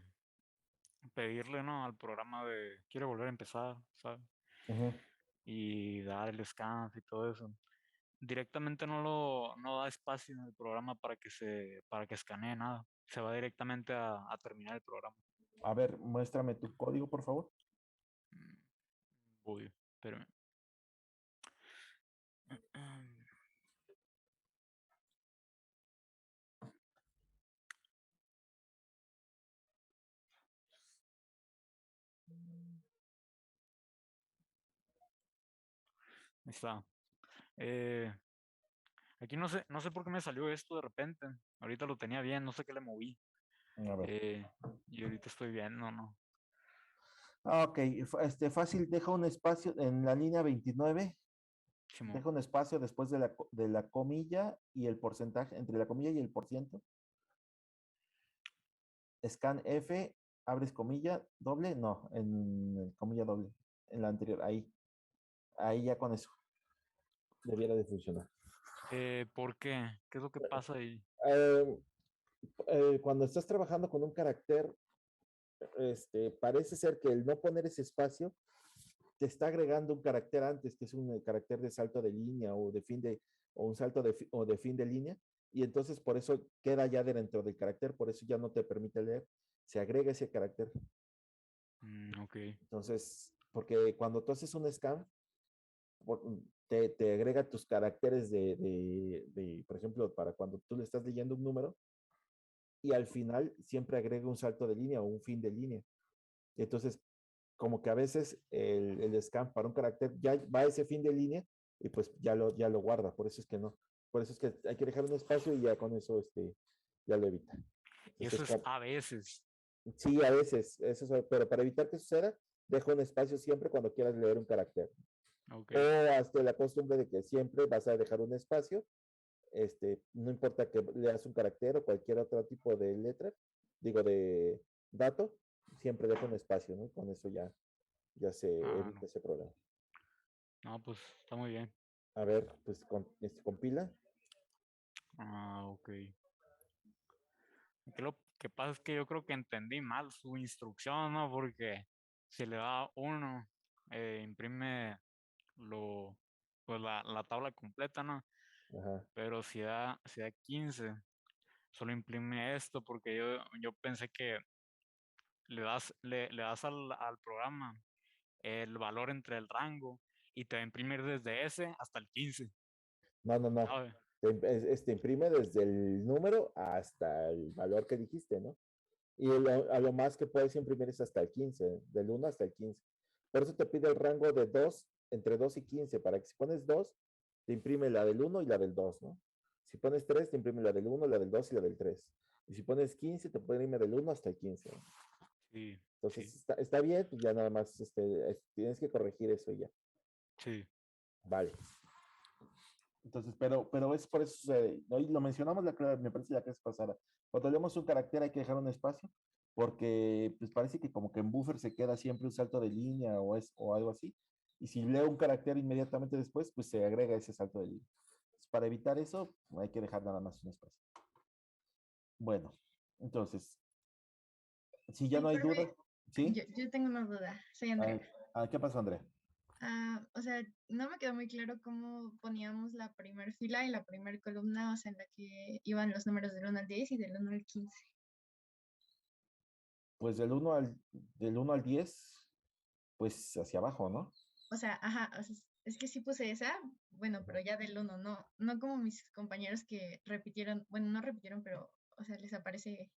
pedirle, ¿no? Al programa de quiere volver a empezar, ¿sabes? Ujú. Y dar el descanso y todo eso. Directamente no da espacio en el programa para que escanee nada. Se va directamente a terminar el programa. A ver, muéstrame tu código, por favor. Mm, Uy, espérame. Ahí está. Eh, Aquí no sé por qué me salió esto de repente. Ahorita lo tenía bien, no sé qué le moví. A ver. Y ahorita estoy bien, no. Ok, fácil, deja un espacio en la línea 29, Simón. deja un espacio después de la comilla y el porcentaje, entre la comilla y el porciento. Scan F, abres comilla doble, no, en comilla doble, en la anterior, ahí ya con eso debiera de funcionar. ¿Por qué? ¿Qué es lo que pasa ahí? Eh, Cuando estás trabajando con un carácter, parece ser que el no poner ese espacio te está agregando un carácter antes, que es un carácter de salto de línea o de fin de, o un salto o de fin de línea, y entonces por eso queda ya dentro del carácter, por eso ya no te permite leer, se agrega ese carácter. Ok. Entonces, porque cuando tú haces un scan, te agrega tus caracteres por ejemplo, para cuando tú le estás leyendo un número, y al final siempre agrega un salto de línea o un fin de línea. Entonces, como que a veces el scan para un carácter ya va a ese fin de línea y pues ya lo guarda. Por eso es que no. Por eso es que hay que dejar un espacio y ya con eso ya lo evita. Y Entonces, eso es a veces. sí, a veces, pero para evitar que suceda, deja un espacio siempre cuando quieras leer un carácter. Ok. O hasta la costumbre de que siempre vas a dejar un espacio, no importa que leas un carácter o cualquier otro tipo de letra, digo de dato, siempre deja un espacio, ¿no? Con eso ya se Ah, evita no. ese problema. No, pues está muy bien. A ver, pues compila. Ah, ok. Lo que pasa es que yo creo que entendí mal su instrucción, ¿no? Porque si le da 1, imprime lo, pues la tabla completa, ¿no? Ajá. Pero si da 15, solo imprime esto, porque yo pensé que le das al programa el valor entre el rango y te va a imprimir desde ese hasta el 15, No, no, no. ¿sabes? Imprime desde el número hasta el valor que dijiste, ¿no? Y a lo más que puedes imprimir es hasta el 15, del 1 hasta el 15. Por eso te pide el rango de 2, entre 2 y 15, para que si pones 2, te imprime la del 1 y la del 2, ¿no? Si pones 3, te imprime la del 1, la del 2 y la del 3. Y si pones 15, te imprime del 1 hasta el 15. Sí, sí, Entonces, está bien, pues ya nada más tienes que corregir eso y ya. sí. Vale. Entonces, pero es por eso, hoy lo mencionamos, me parece la clase pasada. Cuando leemos un carácter hay que dejar un espacio, porque pues parece que como que en buffer se queda siempre un salto de línea o algo así. Y si leo un carácter inmediatamente después, pues se agrega ese salto de línea. Entonces, para evitar eso, hay que dejar nada más un espacio. Bueno, entonces, si ya no hay duda, Profe, ¿sí? yo tengo una duda. Soy Andrea. ¿Qué pasó, Andrea? O sea, no me quedó muy claro cómo poníamos la primera fila y la primera columna, o sea, en la que iban los números del 1 al 10 y del 1 al 15. Pues del 1 al 10, pues hacia abajo, ¿no? O sea, ajá, o sea, es que sí puse esa, bueno, pero ya del 1, no como mis compañeros que repitieron, bueno, no repitieron, pero, o sea, les aparece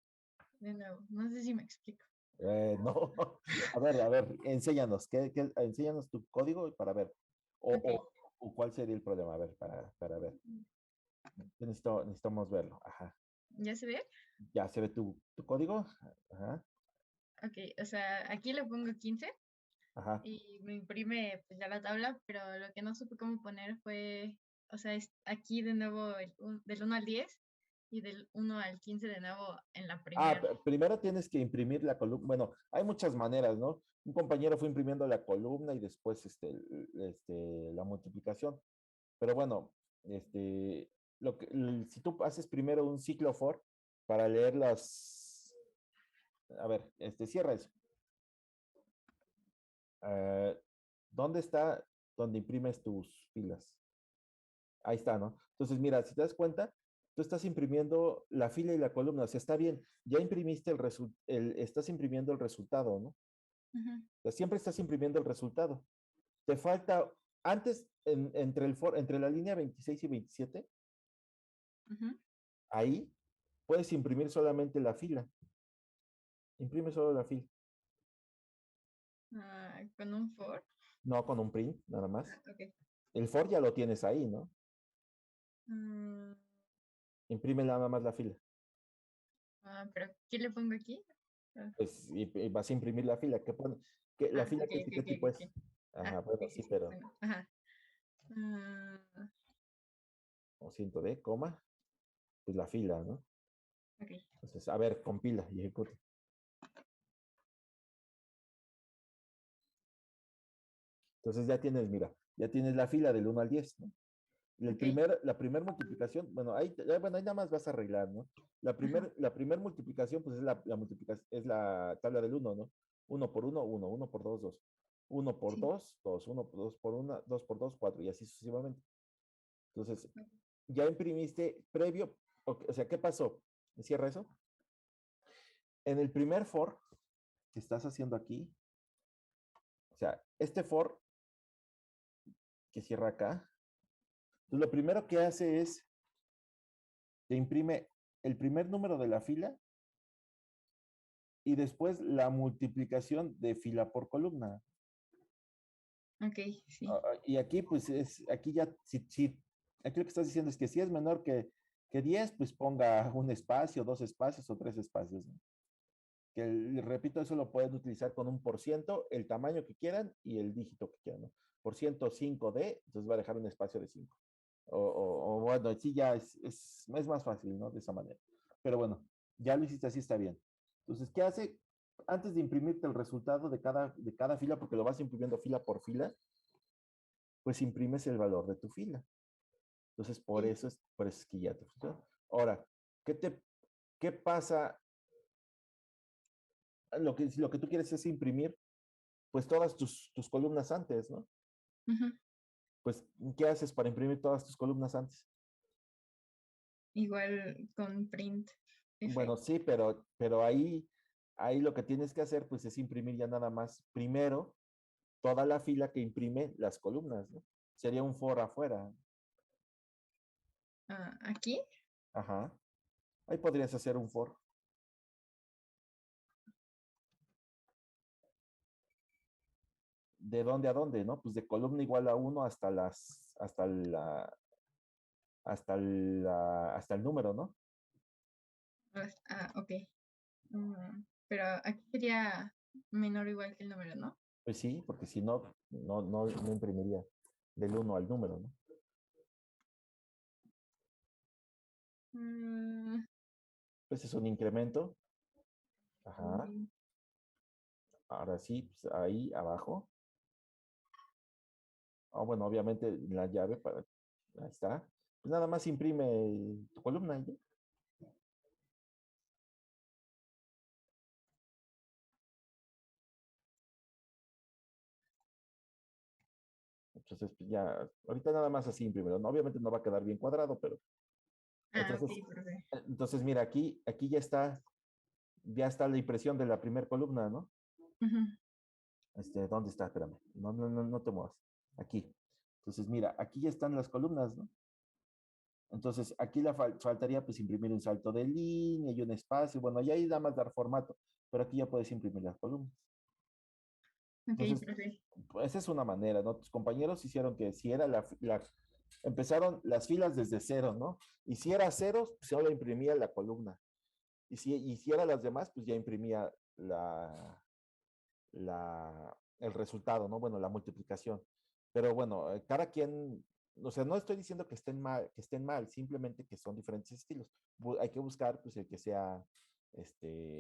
de nuevo. No sé si me explico. No. A ver, enséñanos, enséñanos tu código para ver. O, Ok. o, o cuál sería el problema, a ver, para ver. Necesitamos verlo. Ajá. ¿Ya se ve? Ya se ve tu código. Ajá. Ok, o sea, aquí le pongo 15 Ajá. y me imprime pues ya la tabla, pero lo que no supe cómo poner fue, o sea, es aquí de nuevo del 1 al 10 y del 1 al 15 de nuevo en la primera. Primero tienes que imprimir la columna. Bueno, hay muchas maneras, ¿no? Un compañero fue imprimiendo la columna y después la multiplicación. Pero bueno, si tú haces primero un ciclo for para leer a ver, cierra eso. Eh, ¿Dónde está donde imprimes tus filas? Ahí está, ¿no? Entonces, mira, si te das cuenta, tú estás imprimiendo la fila y la columna, o sea, está bien, ya imprimiste estás imprimiendo el resultado, ¿no? Ujú, O sea, siempre estás imprimiendo el resultado. Te falta, antes, entre la línea 26 y 27, ujú. ahí puedes imprimir solamente la fila. Imprime solo la fila. Con un for. No con un print, nada más. Ok. El for ya lo tienes ahí, ¿no? Mm, Imprime nada más la fila. pero ¿qué le pongo aquí? Ah, Pues y vas a imprimir la fila. ¿Qué pone? La fila, ok, ¿qué, ok, qué ok, tipo es? ok. Ajá, Ok, bueno, sí, sí, pero, bueno, ajá. Ah, o siento de coma, pues la fila, ¿no? ok. Entonces, a ver, compila y ejecuta. Entonces ya tienes, mira, ya tienes la fila del 1 al 10, ¿no? Ok. La primera multiplicación, bueno, ahí nada más vas a arreglar, ¿no? Ajá. La primer multiplicación, pues es la multiplicación, es la tabla del 1, ¿no? 1 por 1, 1, 1 por 2, 2. 1 por Sí. 2, 2, 1 por 2 por 1, 2 por 2, 4, y así sucesivamente. Entonces, ya imprimiste previo, o sea, ¿qué pasó? Cierra eso. En el primer for que estás haciendo aquí, o sea, este for que cierra acá, pues lo primero que hace es que imprime el primer número de la fila y después la multiplicación de fila por columna. Ok, sí. Y aquí, pues, aquí ya, aquí lo que estás diciendo es que si es menor que 10, pues ponga un espacio, dos espacios o tres espacios, ¿no? Que, repito, eso lo pueden utilizar con un por ciento, el tamaño que quieran y el dígito que quieran, ¿no? Por ciento 5D, entonces va a dejar un espacio de 5. O bueno, sí ya es más fácil, ¿no? De esa manera. Pero bueno, ya lo hiciste así, está bien. Entonces, ¿qué hace? Antes de imprimirte el resultado de cada fila, porque lo vas imprimiendo fila por fila, pues imprimes el valor de tu fila. Entonces, Sí. por eso es que ya te funciona. Ahora, ¿qué pasa? Lo que tú quieres es imprimir, pues, todas tus columnas antes, ¿no? Ujú. Pues, ¿qué haces para imprimir todas tus columnas antes? Igual con print Bueno, F. sí, pero ahí lo que tienes que hacer, pues, es imprimir ya nada más primero toda la fila que imprime las columnas, ¿no? Sería un for afuera. Ah, aquí. Ajá. Ahí podrías hacer un for. ¿De dónde a dónde, no? Pues de columna igual a 1 hasta el número, ¿no? Ok. Pero aquí sería menor o igual que el número, ¿no? Pues sí, porque si no, no imprimiría del 1 al número, ¿no? Mm, Pues es un incremento. Ajá. mm, Ahora sí, pues ahí abajo. Bueno, obviamente la llave ahí está. Pues nada más imprime tu columna. ¿Ya? Entonces, pues ya, ahorita nada más así imprime. ¿No? Obviamente no va a quedar bien cuadrado, pero ok, entonces, profe. mira, aquí ya está la impresión de la primera columna, ¿no? Ujú. ¿Dónde está? Espérame. No te muevas. Aquí. Entonces, mira, aquí ya están las columnas, ¿no? Entonces, aquí faltaría pues imprimir un salto de línea y un espacio. Bueno, ya ahí nada más dar formato, pero aquí ya puedes imprimir las columnas. Ok, Entonces, profe. pues esa es una manera, ¿no? Tus compañeros hicieron que si era empezaron las filas desde cero, ¿no? Y si era ceros, pues solo imprimía la columna. Y si era las demás, pues ya imprimía el resultado, ¿no? Bueno, la multiplicación. Pero bueno, cada quien, o sea, no estoy diciendo que estén mal, simplemente que son diferentes estilos. Hay que buscar, pues, el que sea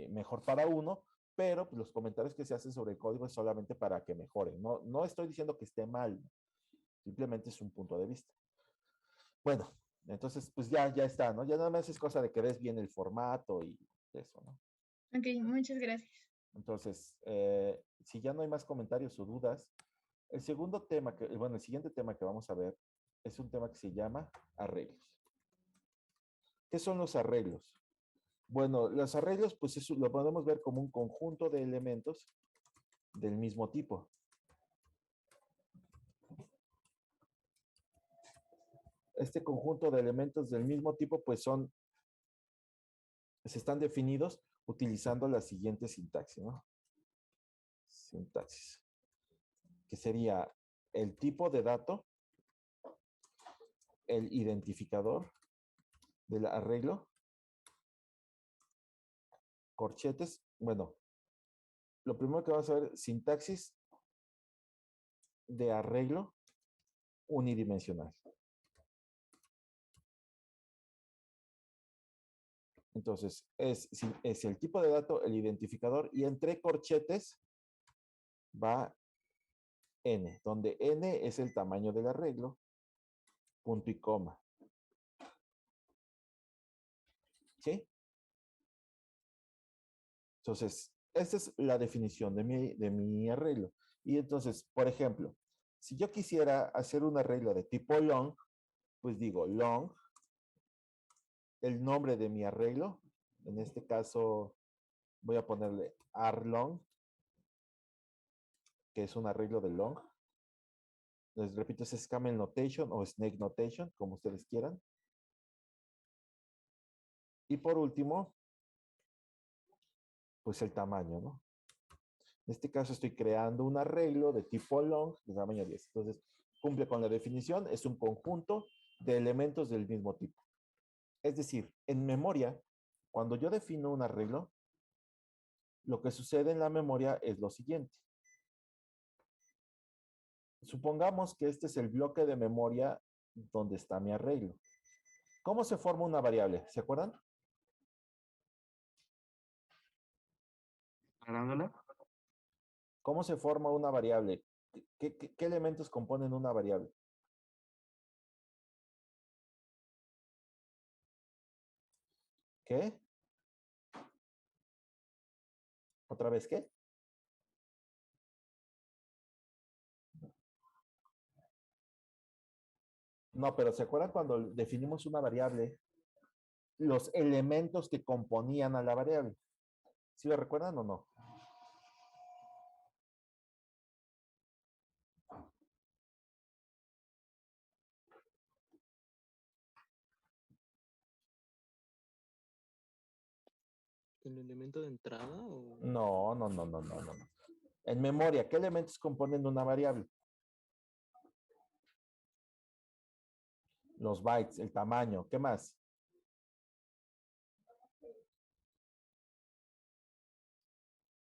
mejor para uno, pero pues, los comentarios que se hacen sobre el código es solamente para que mejoren. No estoy diciendo que esté mal, simplemente es un punto de vista. Bueno, entonces, pues ya está, ¿no? Ya nada más es cosa de que des bien el formato y eso, ¿no? Ok, muchas gracias. Entonces, si ya no hay más comentarios o dudas, el siguiente tema que vamos a ver es un tema que se llama arreglos. ¿Qué son los arreglos? Bueno, los arreglos, pues eso lo podemos ver como un conjunto de elementos del mismo tipo. Este conjunto de elementos del mismo tipo, pues se están definidos utilizando la siguiente sintaxis, ¿no? Sintaxis, que sería el tipo de dato, el identificador del arreglo, corchetes, bueno, lo primero que vamos a ver, sintaxis de arreglo unidimensional. Entonces, es el tipo de dato, el identificador, y entre corchetes va n, donde n es el tamaño del arreglo, punto y coma. ¿Sí? Entonces, esta es la definición de mi arreglo. Y entonces, por ejemplo, si yo quisiera hacer un arreglo de tipo long, pues digo long, el nombre de mi arreglo, en este caso voy a ponerle arlong, que es un arreglo de long. Les repito, es camel notation o snake notation, como ustedes quieran. Y por último, pues el tamaño, ¿no? En este caso estoy creando un arreglo de tipo long de tamaño 10. Entonces, cumple con la definición, es un conjunto de elementos del mismo tipo. Es decir, en memoria, cuando yo defino un arreglo, lo que sucede en la memoria es lo siguiente. Supongamos que este es el bloque de memoria donde está mi arreglo. ¿Cómo se forma una variable? ¿Se acuerdan? ¿Hablándola? ¿Cómo se forma una variable? ¿Qué elementos componen una variable? ¿Qué? ¿Otra vez qué? No, pero ¿se acuerdan cuando definimos una variable? Los elementos que componían a la variable. ¿Sí lo recuerdan o no? ¿El elemento de entrada o...? No. En memoria, ¿qué elementos componen una variable? Los bytes, el tamaño, ¿qué más?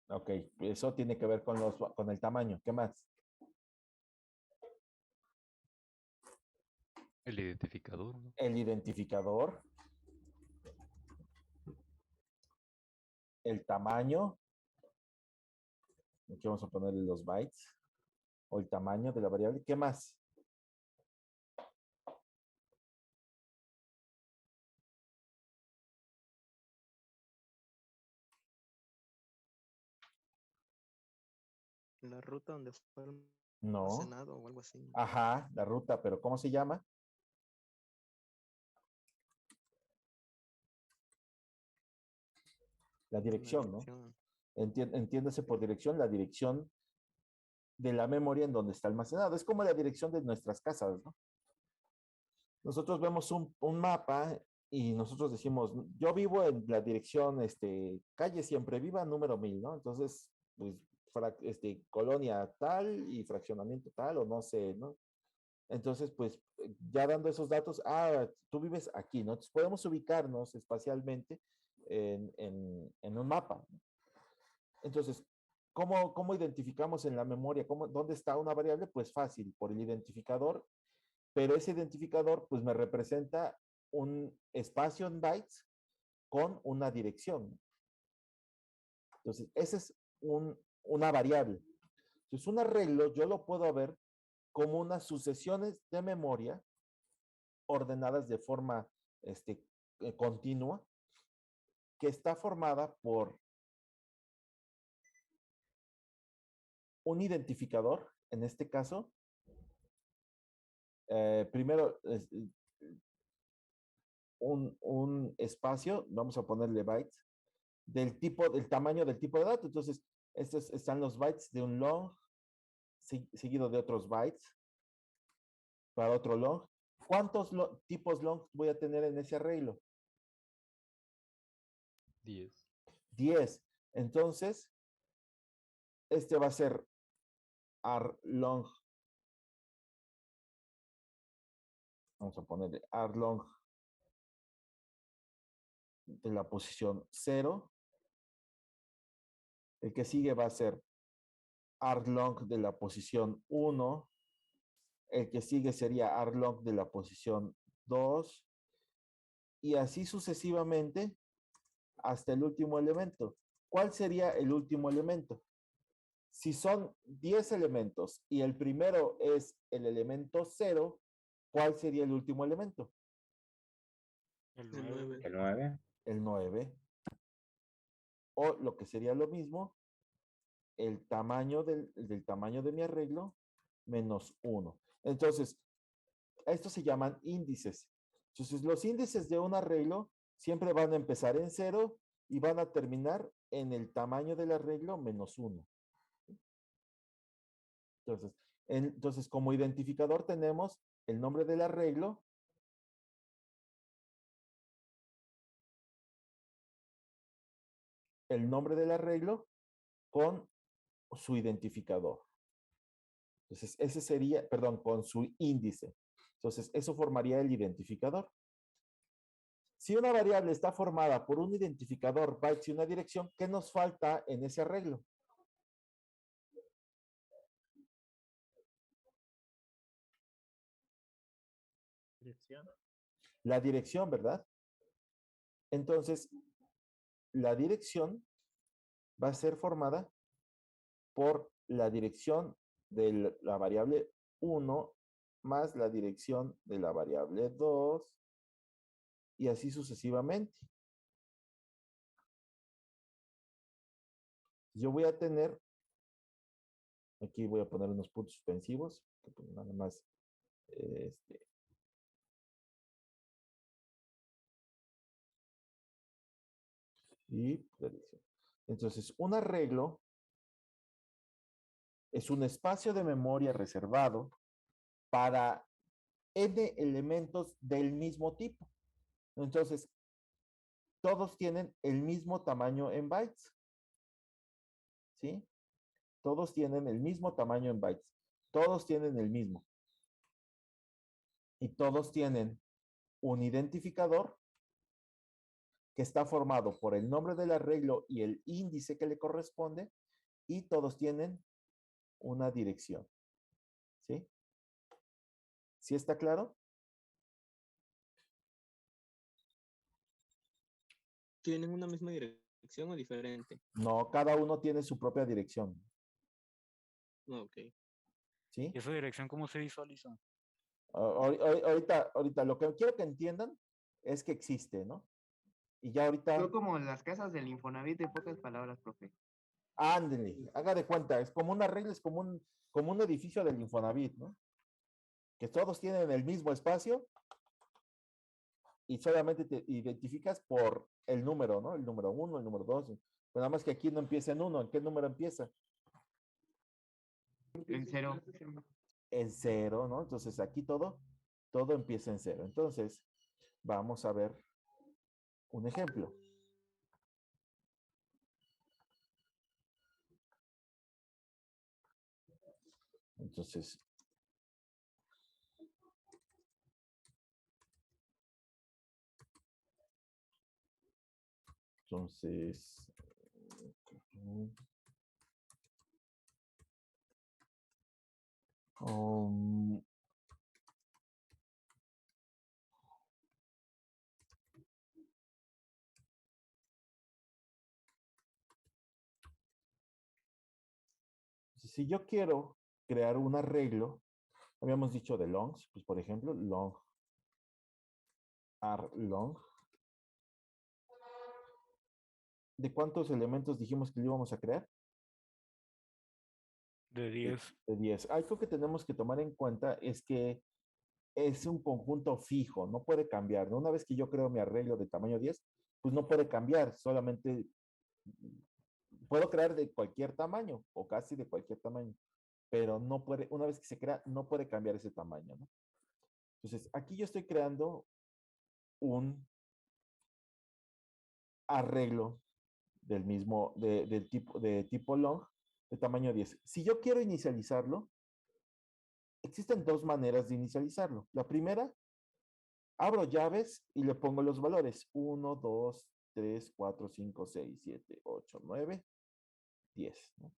Ok, eso tiene que ver con el tamaño, ¿qué más? El identificador, ¿no? El identificador, el tamaño, aquí vamos a ponerle los bytes, o el tamaño de la variable, ¿qué más? La ruta donde fue No. almacenado o algo así. Ajá, la ruta, pero ¿cómo se llama? La dirección, ¿no? Entiéndase por dirección, la dirección de la memoria en donde está almacenado. Es como la dirección de nuestras casas, ¿no? Nosotros vemos un mapa y nosotros decimos, yo vivo en la dirección, calle Siempre Viva, número 1000, ¿no? Entonces, pues, colonia tal y fraccionamiento tal, o no sé, ¿no? Entonces, pues, ya dando esos datos, tú vives aquí, ¿no? Entonces, podemos ubicarnos espacialmente en un mapa. Entonces, ¿cómo identificamos en la memoria? ¿Dónde está una variable? Pues fácil, por el identificador, pero ese identificador pues me representa un espacio en bytes con una dirección. Entonces, ese es una variable. Entonces, un arreglo yo lo puedo ver como unas sucesiones de memoria ordenadas de forma continua, que está formada por un identificador, en este caso, primero un espacio, vamos a ponerle bytes, del tamaño del tipo de dato. Entonces, estos están los bytes de un long, seguido de otros bytes para otro long. ¿Cuántos tipos long voy a tener en ese arreglo? 10. 10. Entonces, este va a ser arlong. Vamos a ponerle arlong de la posición 0 El que sigue va a ser arglong de la posición 1. El que sigue sería arglong de la posición 2. Y así sucesivamente hasta el último elemento. ¿Cuál sería el último elemento? Si son 10 elementos y el primero es el elemento 0, ¿cuál sería el último elemento? El El 9. 9. El 9. El 9. O lo que sería lo mismo, el tamaño del tamaño de mi arreglo menos 1. Entonces, estos se llaman índices. Entonces, los índices de un arreglo siempre van a empezar en 0 y van a terminar en el tamaño del arreglo menos 1. Entonces, como identificador tenemos el nombre del arreglo, con su identificador. Entonces, ese sería, perdón, con su índice. Entonces, eso formaría el identificador. Si una variable está formada por un identificador, bytes y una dirección, ¿qué nos falta en ese arreglo? Dirección. La dirección, ¿verdad? Entonces, la dirección va a ser formada por la dirección de la variable 1 más la dirección de la variable 2 y así sucesivamente. Yo voy a tener, aquí voy a poner unos puntos suspensivos, nada más, y predicción. Entonces, un arreglo es un espacio de memoria reservado para n elementos del mismo tipo. Entonces, todos tienen el mismo tamaño en bytes. ¿Sí? Todos tienen el mismo tamaño en bytes. Todos tienen el mismo. Y todos tienen un identificador que está formado por el nombre del arreglo y el índice que le corresponde. Y todos tienen una dirección. ¿Sí? ¿Sí está claro? ¿Tienen una misma dirección o diferente? No, cada uno tiene su propia dirección. Ok. ¿Sí? ¿Y esa dirección cómo se visualiza? Ahorita, lo que quiero que entiendan es que existe, ¿no? Y ya ahorita, Son como las casas del Infonavit de pocas palabras, profe. ándele, haga de cuenta, es como una regla, es como un edificio del Infonavit, ¿no? Que todos tienen el mismo espacio y solamente te identificas por el número, ¿no? El número 1, el número 2. Pero nada más que aquí no empieza en 1, ¿en qué número empieza? En 0. En 0, ¿no? Entonces aquí todo empieza en 0. Entonces, vamos a ver un ejemplo. Entonces, um, si yo quiero crear un arreglo, habíamos dicho de longs, pues por ejemplo, long, arlong. ¿De cuántos elementos dijimos que lo íbamos a crear? De 10. De 10. Algo que tenemos que tomar en cuenta es que es un conjunto fijo, no puede cambiar, ¿no? Una vez que yo creo mi arreglo de tamaño 10, pues no puede cambiar, solamente puedo crear de cualquier tamaño o casi de cualquier tamaño, pero no puede, una vez que se crea, no puede cambiar ese tamaño, ¿no? Entonces, aquí yo estoy creando un arreglo del mismo, de tipo long, de tamaño 10. Si yo quiero inicializarlo, existen dos maneras de inicializarlo. La primera, abro llaves y le pongo los valores 1, 2, 3, 4, 5, 6, 7, 8, 9. 10, ¿no?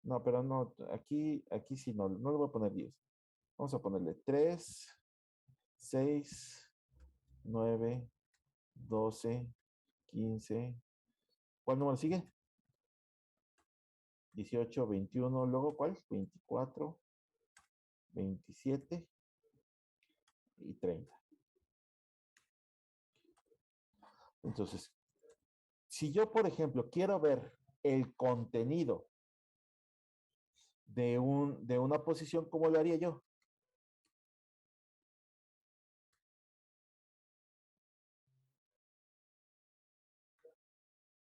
No, pero no, aquí sí no le voy a poner 10. Vamos a ponerle 3, 6, 9, 12, 15. ¿Cuál número sigue? 18, 21, luego ¿cuál? 24, 27 y 30. Entonces, si yo, por ejemplo, quiero ver el contenido de una posición, ¿cómo lo haría yo?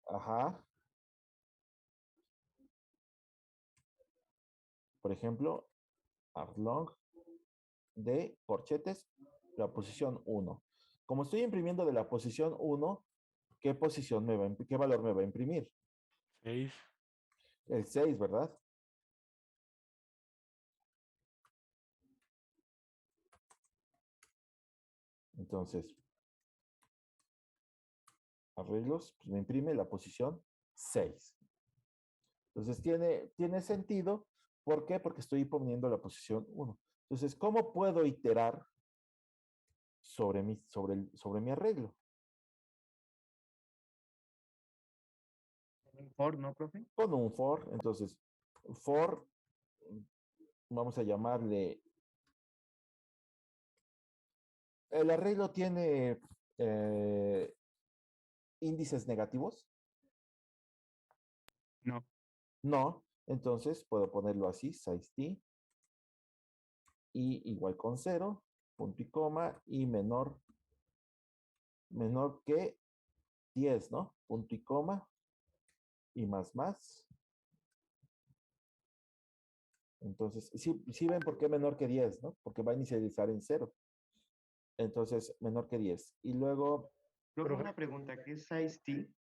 Ajá. Por ejemplo, arlong de corchetes, la posición 1. Como estoy imprimiendo de la posición 1, ¿qué qué valor me va a imprimir? 6. El 6, ¿verdad? Entonces, arreglos, pues me imprime la posición 6. Entonces, tiene sentido. ¿Por qué? Porque estoy poniendo la posición 1. Entonces, ¿cómo puedo iterar sobre mi arreglo? Un for, ¿no, profe? Con un for. Entonces, for, vamos a llamarle, el arreglo tiene índices negativos. No. No, entonces puedo ponerlo así, size t, y igual con 0, punto y coma, y menor que 10, ¿no? Punto y coma, y más. Entonces, sí ven por qué menor que 10, ¿no? Porque va a inicializar en 0. Entonces, menor que 10. Y luego... Profe, una pregunta, ¿qué es size t?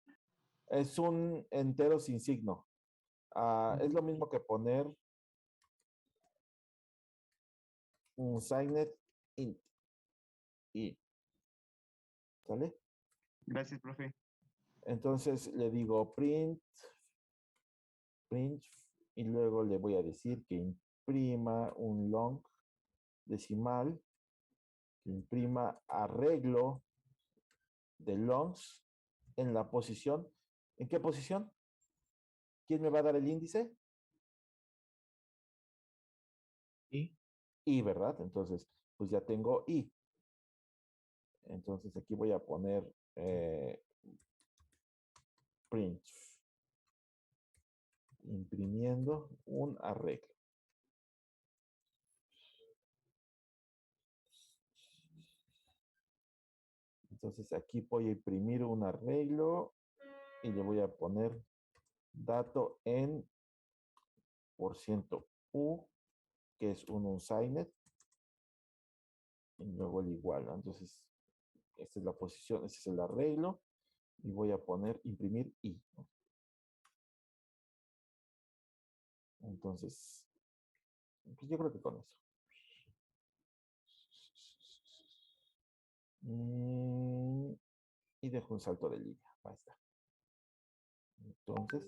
Es un entero sin signo. Es lo mismo que poner un signet int. Y, ¿sale? Gracias, profe. Entonces le digo print, y luego le voy a decir que imprima un long decimal, que imprima arreglo de longs en la posición. ¿En qué posición? ¿Quién me va a dar el índice? Y, ¿verdad? Entonces, pues ya tengo y. Entonces aquí voy a poner print, imprimiendo un arreglo. Entonces aquí voy a imprimir un arreglo y le voy a poner dato en %u, que es un unsigned, y luego el igual, ¿no? Entonces, esta es la posición, este es el arreglo, y voy a poner imprimir y, ¿no? Entonces, pues yo creo que con eso. Y dejo un salto de línea. Ahí está. Entonces,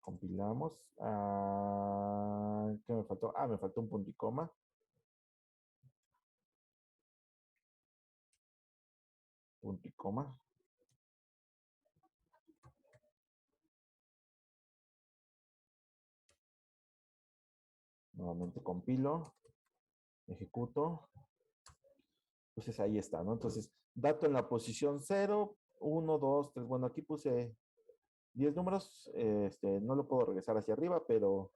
compilamos. ¿Qué me faltó? Me faltó un punto y coma. Punto y coma. Nuevamente compilo. Ejecuto. Entonces ahí está, ¿no? Entonces, dato en la posición 0, 1, 2, 3. Bueno, aquí puse 10 números. No lo puedo regresar hacia arriba, pero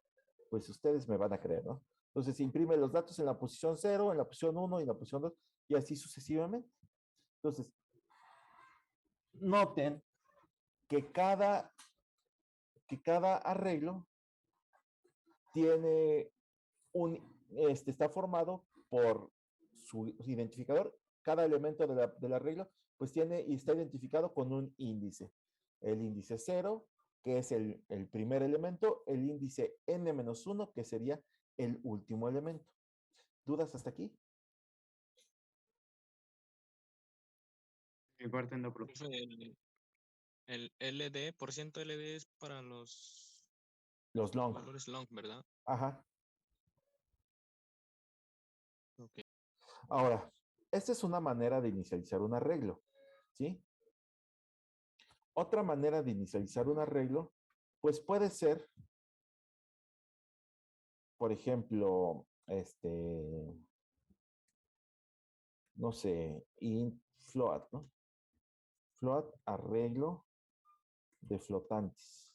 pues ustedes me van a creer, ¿no? Entonces, imprime los datos en la posición 0, en la posición 1 y en la posición 2, y así sucesivamente. Entonces, noten que cada arreglo tiene está formado por su identificador. Cada elemento del arreglo pues tiene y está identificado con un índice. El índice 0, que es el primer elemento, el índice n-1, que sería el último elemento. ¿Dudas hasta aquí? Mi parte no, profe. El LD, por ciento LD es para los long. valores long, ¿verdad? Ajá. Ok. Ahora, esta es una manera de inicializar un arreglo, ¿sí? Otra manera de inicializar un arreglo, pues puede ser, por ejemplo, no sé, int float, ¿no? Float arreglo de flotantes.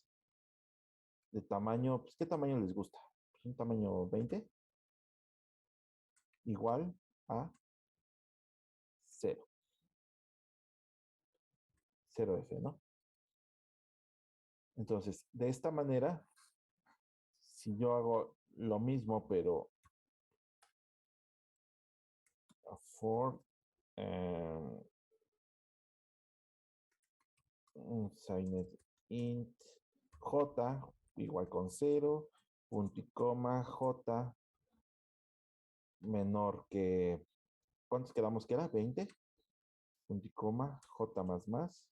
De tamaño, pues, ¿qué tamaño les gusta? Pues un tamaño 20. Igual a 0. 0F, ¿no? Entonces, de esta manera, si yo hago lo mismo, pero for signed int j igual con 0, punto y coma j menor que, ¿cuántos quedamos que era? 20, punto y coma j más,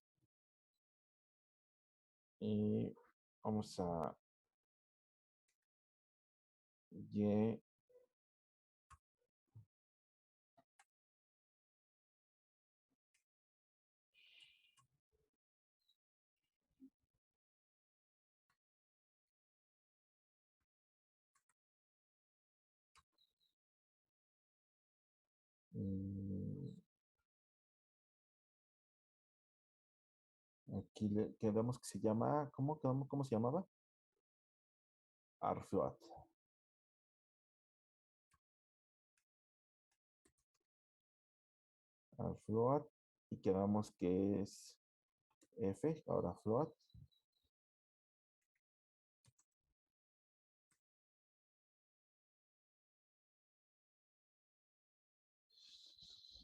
y vamos a y aquí le quedamos que se llama, ¿cómo se llamaba? Rfloat. Rfloat, y quedamos que es F, ahora float.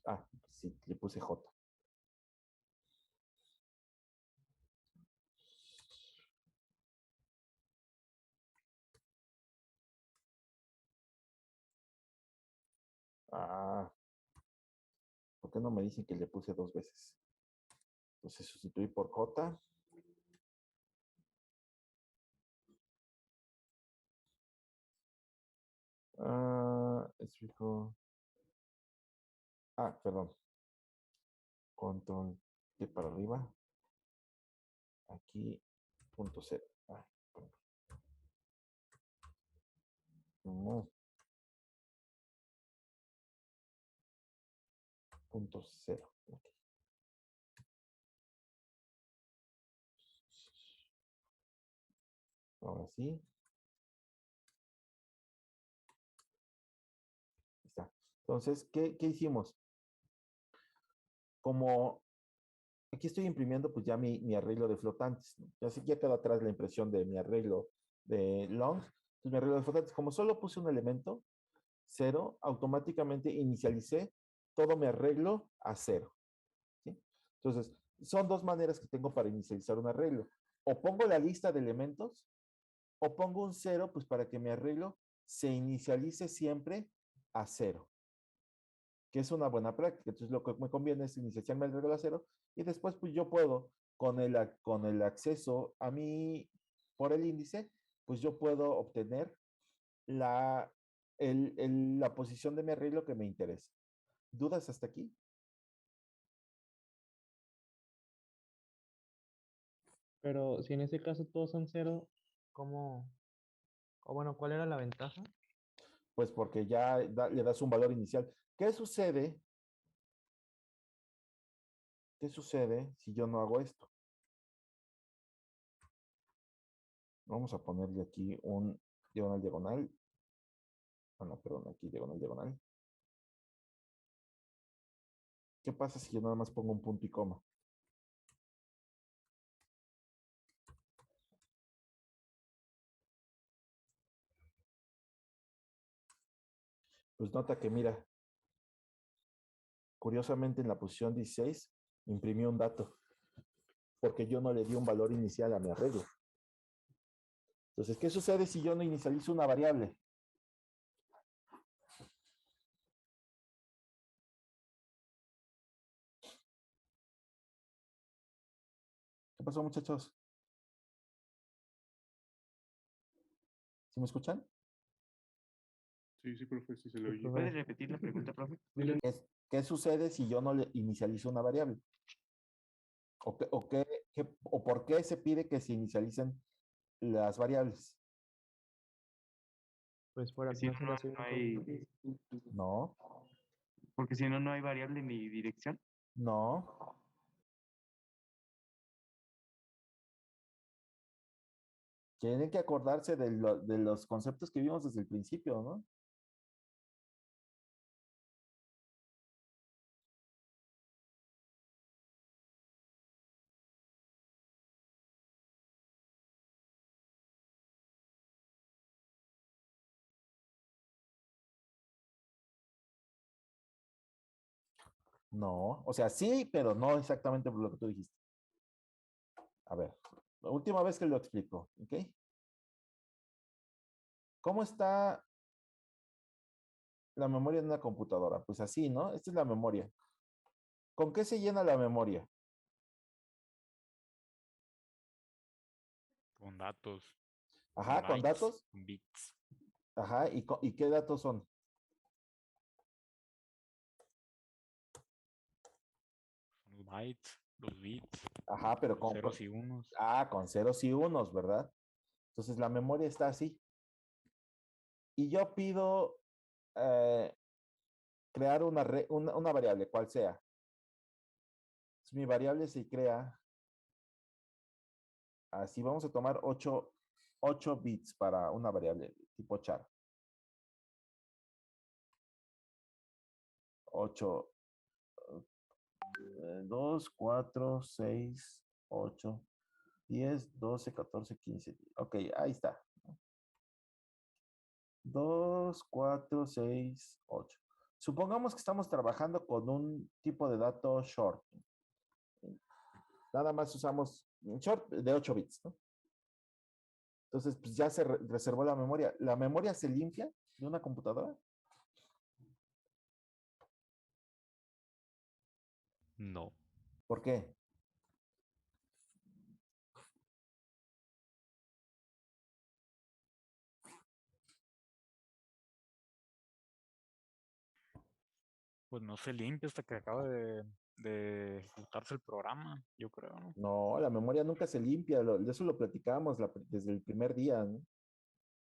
Ah, sí, le puse J. Ah, ¿por qué no me dicen que le puse 2 veces? Entonces sustituí por J. Es fijo. Perdón. Control T para arriba. Aquí, punto 0. No. Punto 0. Okay. Ahora sí. Está. Entonces, ¿qué hicimos? Como aquí estoy imprimiendo pues ya mi arreglo de flotantes, ¿no? Ya quedó atrás la impresión de mi arreglo de long. Entonces mi arreglo de flotantes, como solo puse un elemento, 0, automáticamente inicialicé todo mi arreglo a 0. ¿Sí? Entonces, son dos maneras que tengo para inicializar un arreglo. O pongo la lista de elementos, o pongo un 0, pues para que mi arreglo se inicialice siempre a 0, que es una buena práctica. Entonces, lo que me conviene es inicializarme el arreglo a 0, y después, pues yo puedo, con el acceso a mí por el índice, pues yo puedo obtener la posición de mi arreglo que me interesa. ¿Dudas hasta aquí? Pero si en ese caso todos son cero, ¿cómo? O bueno, ¿cuál era la ventaja? Pues porque ya le das un valor inicial. ¿Qué sucede? ¿Qué sucede si yo no hago esto? Vamos a ponerle aquí un diagonal, diagonal. No, perdón, aquí diagonal, diagonal. ¿Qué pasa si yo nada más pongo un punto y coma? Pues nota que, mira, curiosamente en la posición 16 imprimió un dato, porque yo no le di un valor inicial a mi arreglo. Entonces, ¿qué sucede si yo no inicializo una variable? ¿Qué pasó, muchachos? ¿Sí me escuchan? Sí, profe, sí se le oye. ¿Puedes repetir la pregunta, profe? ¿Qué sucede si yo no le inicializo una variable? ¿O por qué se pide que se inicialicen las variables? Pues por Si no, aproximación. no hay, No, porque si no, no hay variable ni dirección. no. Tienen que acordarse de los conceptos que vimos desde el principio, ¿no? No, o sea, sí, pero no exactamente por lo que tú dijiste. A ver, la última vez que lo explico, ¿ok? ¿Cómo está la memoria en una computadora? Pues así, ¿no? Esta es la memoria. ¿Con qué se llena la memoria? Con datos, Ajá, con bytes, datos. bits. Ajá, ¿y qué datos son? Son los bytes, los bits, Ajá, pero los ceros y unos. con ceros y unos, ¿verdad? Entonces la memoria está así. Y yo pido crear una variable, cual sea. Entonces, mi variable se crea así. Vamos a tomar 8 bits para una variable tipo char. 8, 2, 4, 6, 8, 10, 12, 14, 15. Ok, ahí está. 2, 4, 6, 8. Supongamos que estamos trabajando con un tipo de dato short. Nada más usamos un short de 8 bits, ¿no? Entonces, pues ya se reservó la memoria. ¿La memoria se limpia de una computadora? No. ¿Por qué? Pues no se limpia hasta que acaba de ejecutarse el programa, yo creo, ¿no? No, la memoria nunca se limpia. De eso lo platicamos desde el primer día, ¿no?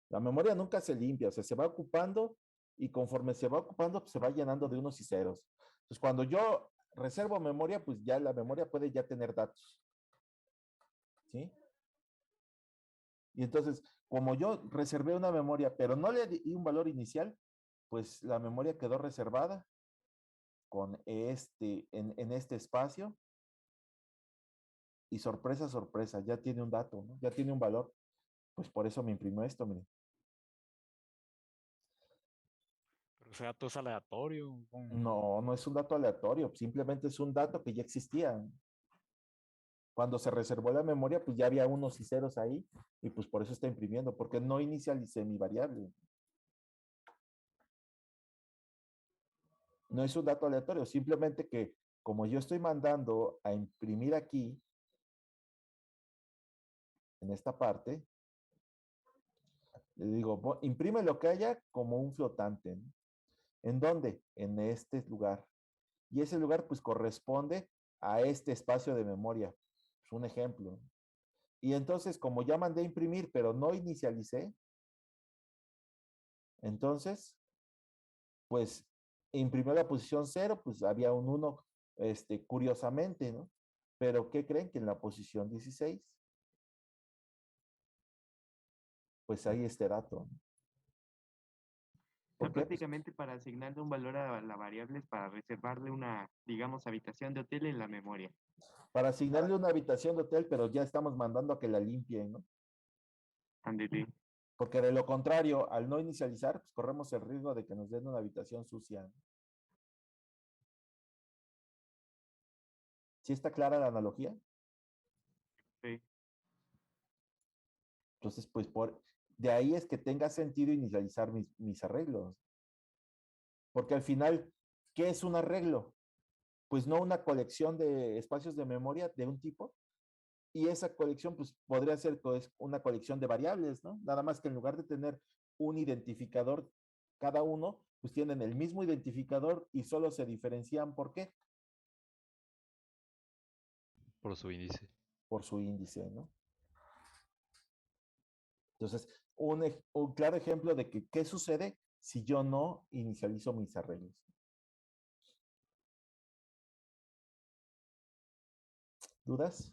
La memoria nunca se limpia, o sea, se va ocupando y conforme se va ocupando, pues se va llenando de unos y ceros. Entonces, cuando yo reservo memoria, pues ya la memoria puede ya tener datos. ¿Sí? Y entonces, como yo reservé una memoria, pero no le di un valor inicial, pues la memoria quedó reservada con en este espacio. Y sorpresa, sorpresa, ya tiene un dato, ¿no? Ya tiene un valor. Pues por eso me imprimió esto, miren. Pero ese dato es aleatorio. No, no es un dato aleatorio, simplemente es un dato que ya existía. Cuando se reservó la memoria, pues ya había unos y ceros ahí, y pues por eso está imprimiendo, porque no inicialicé mi variable. No es un dato aleatorio, simplemente que como yo estoy mandando a imprimir aquí, en esta parte, le digo, imprime lo que haya como un flotante, ¿no? ¿En dónde? En este lugar. Y ese lugar pues corresponde a este espacio de memoria. Es un ejemplo. Y entonces, como ya mandé a imprimir, pero no inicialicé, entonces, pues imprimió la posición 0, pues había un 1, curiosamente, ¿no? Pero ¿qué creen? Que en la posición 16, pues hay este dato, ¿no? ¿Por qué? Pues, Prácticamente para asignarle un valor a la variable es para reservarle una, digamos, habitación de hotel en la memoria. para asignarle una habitación de hotel, pero ya estamos mandando a que la limpien, ¿no? Ándele. Porque de lo contrario, al no inicializar, pues corremos el riesgo de que nos den una habitación sucia, ¿no? ¿Sí está clara la analogía? Sí. Entonces, pues de ahí es que tenga sentido inicializar mis arreglos. Porque al final, ¿qué es un arreglo? Pues no una colección de espacios de memoria de un tipo Y esa colección, pues, podría ser pues, una colección de variables, ¿no? Nada más que en lugar de tener un identificador cada uno, pues tienen el mismo identificador y solo se diferencian. ¿Por qué? Por su índice. Por su índice, ¿no? Entonces, un claro ejemplo de que qué sucede si yo no inicializo mis arreglos. ¿Dudas?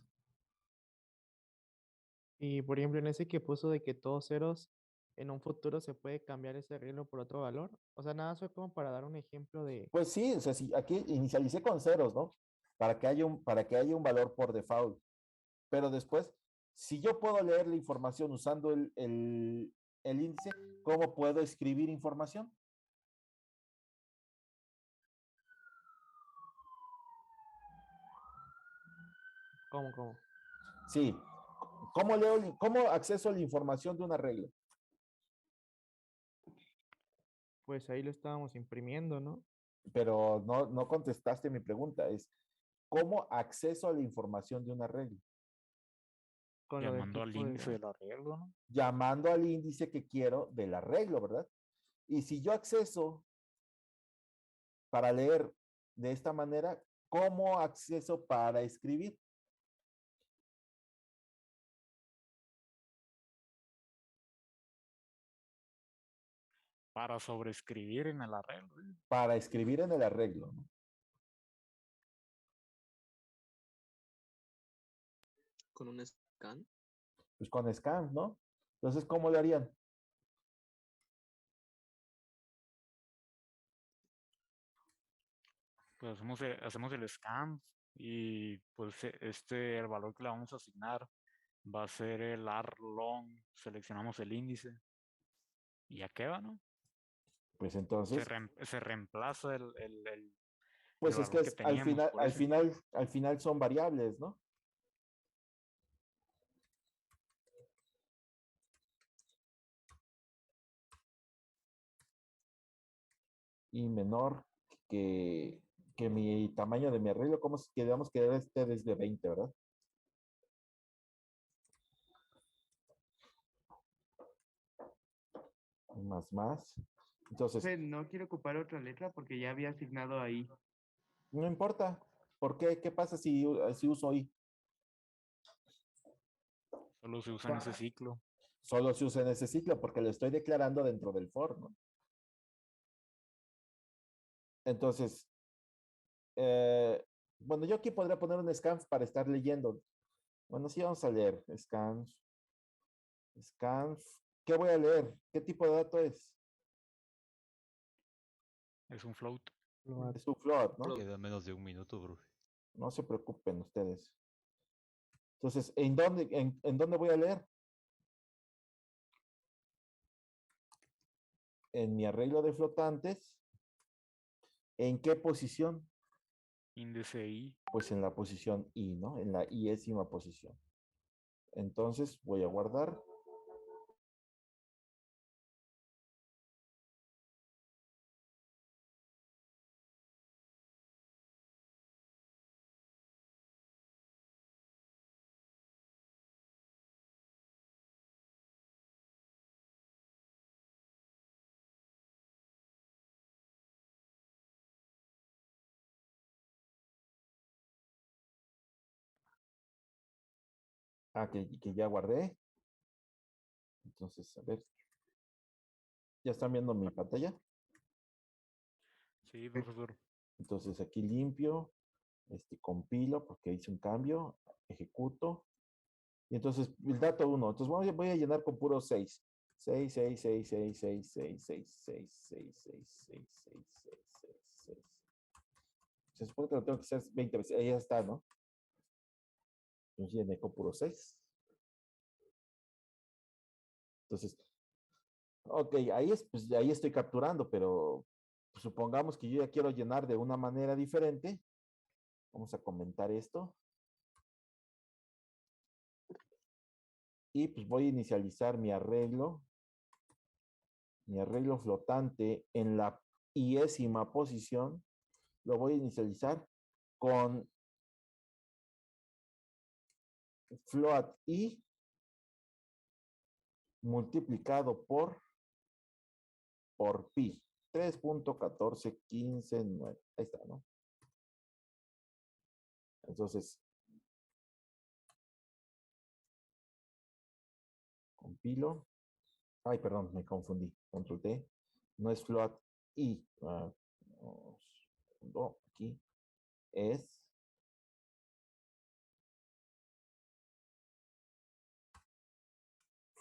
Y por ejemplo, en ese que puso de que todos ceros, en un futuro se puede cambiar ese arreglo por otro valor. O sea, nada, fue como para dar un ejemplo de... Pues sí, o sea, si aquí inicialicé con ceros, ¿no? Para que haya un valor por default. Pero después, si yo puedo leer la información usando el índice, ¿cómo puedo escribir información? ¿Cómo? Sí. ¿Cómo acceso a la información de un arreglo? Pues ahí lo estábamos imprimiendo, ¿no? Pero no contestaste mi pregunta. Es, ¿cómo acceso a la información de un arreglo? Con lo del Llamando al tipo de... índice del arreglo, ¿no? Llamando al índice que quiero del arreglo, ¿verdad? Y si yo acceso para leer de esta manera, ¿cómo acceso para escribir? Para sobreescribir en el arreglo. Para escribir en el arreglo, ¿no? Con un scan. Pues con scan, ¿no? Entonces, ¿cómo lo harían? Pues hacemos el scan y pues el valor que le vamos a asignar va a ser el arlong, seleccionamos el índice y ya queda, ¿no? Pues entonces, Se reemplaza el pues es que valor que teníamos por ese. al final son variables, ¿no? Y menor que mi tamaño de mi arreglo, ¿cómo quedamos que debe estar desde 20, ¿verdad? Más. Entonces, No quiero ocupar otra letra porque ya había asignado ahí. no importa. ¿Por qué? ¿Qué pasa si uso I? Solo se usa en ese ciclo. Solo se usa en ese ciclo porque lo estoy declarando dentro del for, ¿no? Entonces, bueno, yo aquí podría poner un scanf para estar leyendo. Bueno, sí, vamos a leer. Scanf. ¿Qué voy a leer? ¿Qué tipo de dato es? Es un float. Es un float, ¿no? Queda menos de un minuto, bro. No se preocupen ustedes. Entonces, ¿en dónde voy a leer? En mi arreglo de flotantes. ¿En qué posición? Índice I. Pues en la posición I, ¿no? En la iésima posición. Entonces, voy a guardar. Que ya guardé. Entonces, a ver. ¿Ya están viendo mi pantalla? Sí, profesor. Entonces, aquí limpio. Compilo porque hice un cambio. Ejecuto. Y entonces, el dato 1. Entonces, voy a llenar con puro 6. 6, 6, 6, 6, 6, 6, 6, 6, 6, 6, 6, 6, 6, 6, 6. Se supone que lo tengo que hacer 20 veces. Ahí ya está, ¿no? Entonces, llené con puro 6. Entonces, ok, pues, ahí estoy capturando, pero pues, supongamos que yo ya quiero llenar de una manera diferente. Vamos a comentar esto. Y pues voy a inicializar mi arreglo flotante en la iésima posición. Lo voy a inicializar con float I multiplicado por pi. 3.14159. Ahí está, ¿no? Entonces, compilo. Ay, perdón, me confundí. Control T. No es float I. No, aquí es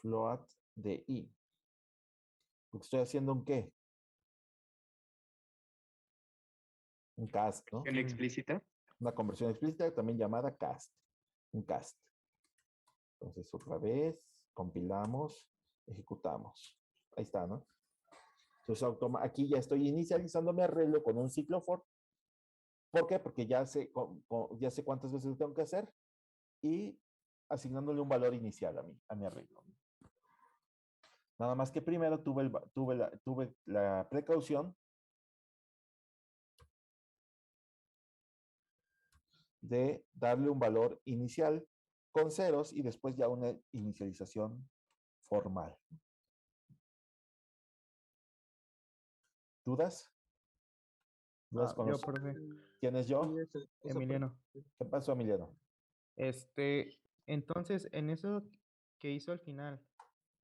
float de I. Porque estoy haciendo un qué? Un cast, ¿no? ¿En explícita? Una conversión explícita también llamada cast. Un cast. Entonces, otra vez, compilamos, ejecutamos. Ahí está, ¿no? Entonces, aquí ya estoy inicializando mi arreglo con un ciclo for. ¿Por qué? Porque ya sé cuántas veces lo tengo que hacer y asignándole un valor inicial a mi arreglo. Nada más que primero tuve la precaución de darle un valor inicial con ceros y después ya una inicialización formal. ¿Dudas? ¿Dudas con Yo, los... profe. ¿Quién es yo? Emiliano. ¿Qué pasó, Emiliano? Entonces, en eso que hizo al final,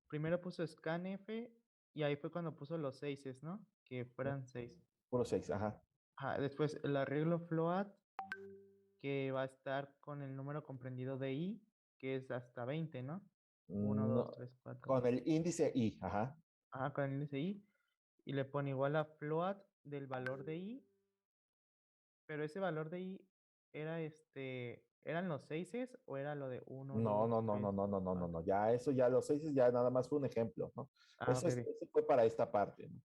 primero puso scanf y ahí fue cuando puso los 6, ¿no? Que fueran 6. Puro 6, ajá. Ajá, después el arreglo float, que va a estar con el número comprendido de I, que es hasta 20, ¿no? 1, 2, 3, 4. Con el índice I, ajá. Ajá, con el índice I. Y le pone igual a float del valor de I. Pero ese valor de I era ¿eran los 6 o era lo de 1, No, 2, no, no, 3? no, no, no, no, no, no. Ya eso, ya los 6 ya nada más fue un ejemplo, ¿no? Eso, Ok. eso fue para esta parte, ¿no?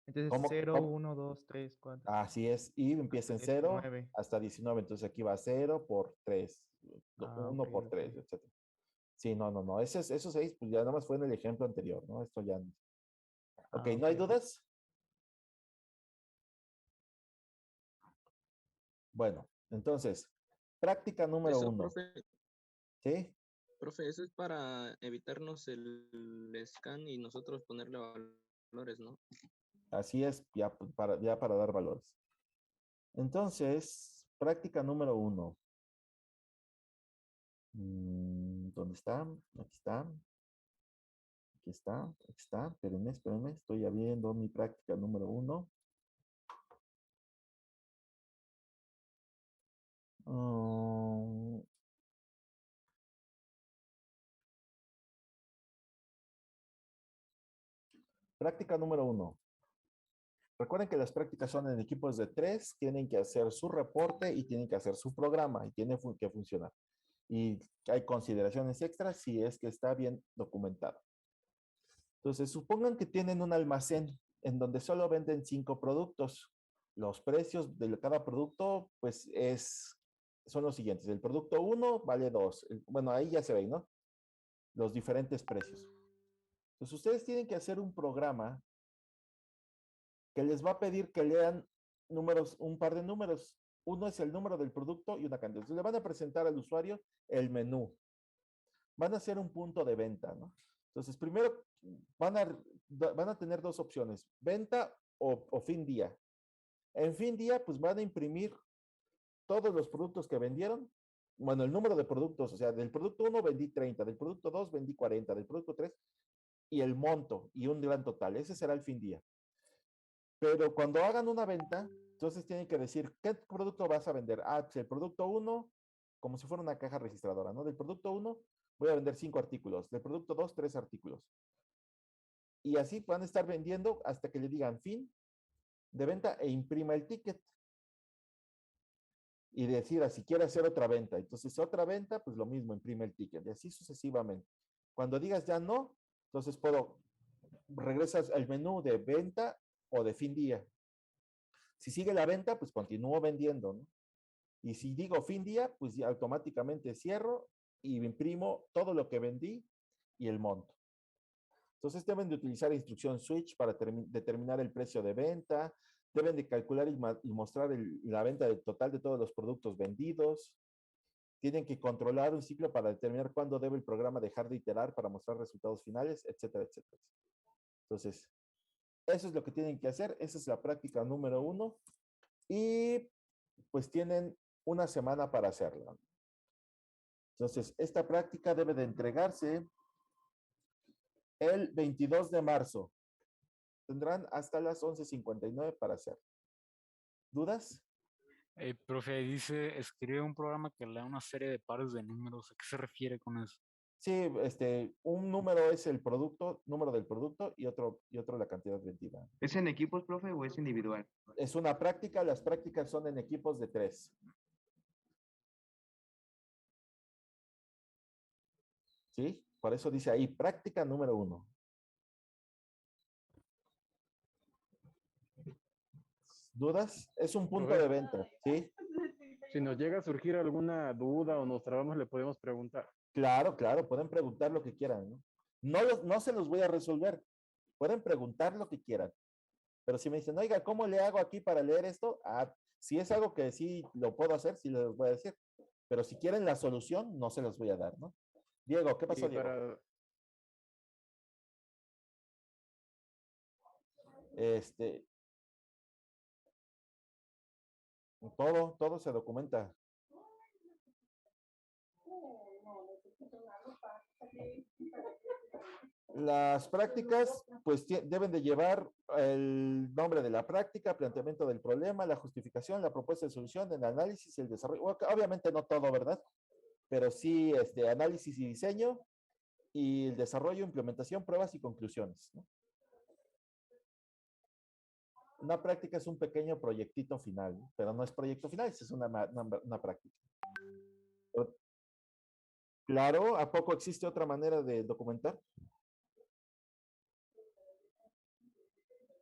Entonces ¿Cómo, 0, cómo? 1, 2, 3, 4. Así es, y empieza en 0 19. hasta 19, entonces aquí va 0 por 3, 1 por 3, etc. Sí, no, no, no, esos 6, pues ya nada más fue en el ejemplo anterior, ¿no? Esto ya... Ok, ¿no hay dudas? Bueno, entonces, práctica número Eso, 1. profe. ¿Sí? Profe, eso es para evitarnos el scan y nosotros ponerle valores, ¿no? Así es, ya para dar valores. Entonces, práctica número 1. ¿Dónde está? Aquí está. Aquí está. Aquí está. Espérenme. Estoy abriendo mi práctica número 1. Práctica número 1. Recuerden que las prácticas son en equipos de 3, tienen que hacer su reporte y tienen que hacer su programa y tiene que funcionar. Y hay consideraciones extras si es que está bien documentado. Entonces, supongan que tienen un almacén en donde solo venden 5 productos. Los precios de cada producto, pues, son los siguientes. El producto 1 vale 2. Bueno, ahí ya se ve, ¿no? Los diferentes precios. Entonces, ustedes tienen que hacer un programa que les va a pedir que lean números, un par de números. Uno es el número del producto y una cantidad. Entonces, le van a presentar al usuario el menú. Van a hacer un punto de venta, ¿no? Entonces, primero van a tener dos opciones, venta o fin día. En fin día, pues van a imprimir todos los productos que vendieron. Bueno, el número de productos, o sea, del producto 1 vendí 30, del producto 2 vendí 40, del producto 3 y el monto y un gran total. Ese será el fin día. Pero cuando hagan una venta, entonces tienen que decir, ¿qué producto vas a vender? Ah, pues el producto 1, como si fuera una caja registradora, ¿no? Del producto 1 voy a vender 5 artículos, del producto 2, 3 artículos. Y así van a estar vendiendo hasta que le digan fin de venta e imprima el ticket. Y decir, si quiere hacer otra venta. Entonces, otra venta, pues lo mismo, imprime el ticket. Y así sucesivamente. Cuando digas ya no, entonces regresas al menú de venta o de fin día. Si sigue la venta, pues continúo vendiendo, ¿no? Y si digo fin día, pues ya automáticamente cierro y imprimo todo lo que vendí y el monto. Entonces deben de utilizar instrucción switch para determinar el precio de venta, deben de calcular y mostrar la venta total de todos los productos vendidos. tienen que controlar un ciclo para determinar cuándo debe el programa dejar de iterar para mostrar resultados finales, etcétera, etcétera. Entonces, eso es lo que tienen que hacer. Esa es la práctica número 1. Y pues tienen una semana para hacerla. Entonces, esta práctica debe de entregarse el 22 de marzo. Tendrán hasta las 11:59 para hacer. ¿Dudas? Profe, dice, escribe un programa que lea una serie de pares de números. ¿A qué se refiere con eso? Sí, un número es el producto, número del producto, y otro la cantidad vendida. ¿Es en equipos, profe, o es individual? Es una práctica, las prácticas son en equipos de 3. ¿Sí? Por eso dice ahí, práctica número 1. ¿Dudas? Es un punto de venta, ¿sí? Si nos llega a surgir alguna duda o nos trabamos, le podemos preguntar. Claro, pueden preguntar lo que quieran, ¿no? No se los voy a resolver. Pueden preguntar lo que quieran. Pero si me dicen, oiga, ¿cómo le hago aquí para leer esto? Si es algo que sí lo puedo hacer, sí les voy a decir. Pero si quieren la solución, no se los voy a dar, ¿no? Diego, ¿qué pasó, Diego? Todo se documenta. Las prácticas, pues deben de llevar el nombre de la práctica, planteamiento del problema, la justificación, la propuesta de solución, el análisis, el desarrollo. Obviamente no todo, ¿verdad? Pero sí, análisis y diseño, y el desarrollo, implementación, pruebas y conclusiones, ¿no? Una práctica es un pequeño proyectito final, ¿no? Pero no es proyecto final, es una práctica. Pero, claro, ¿a poco existe otra manera de documentar?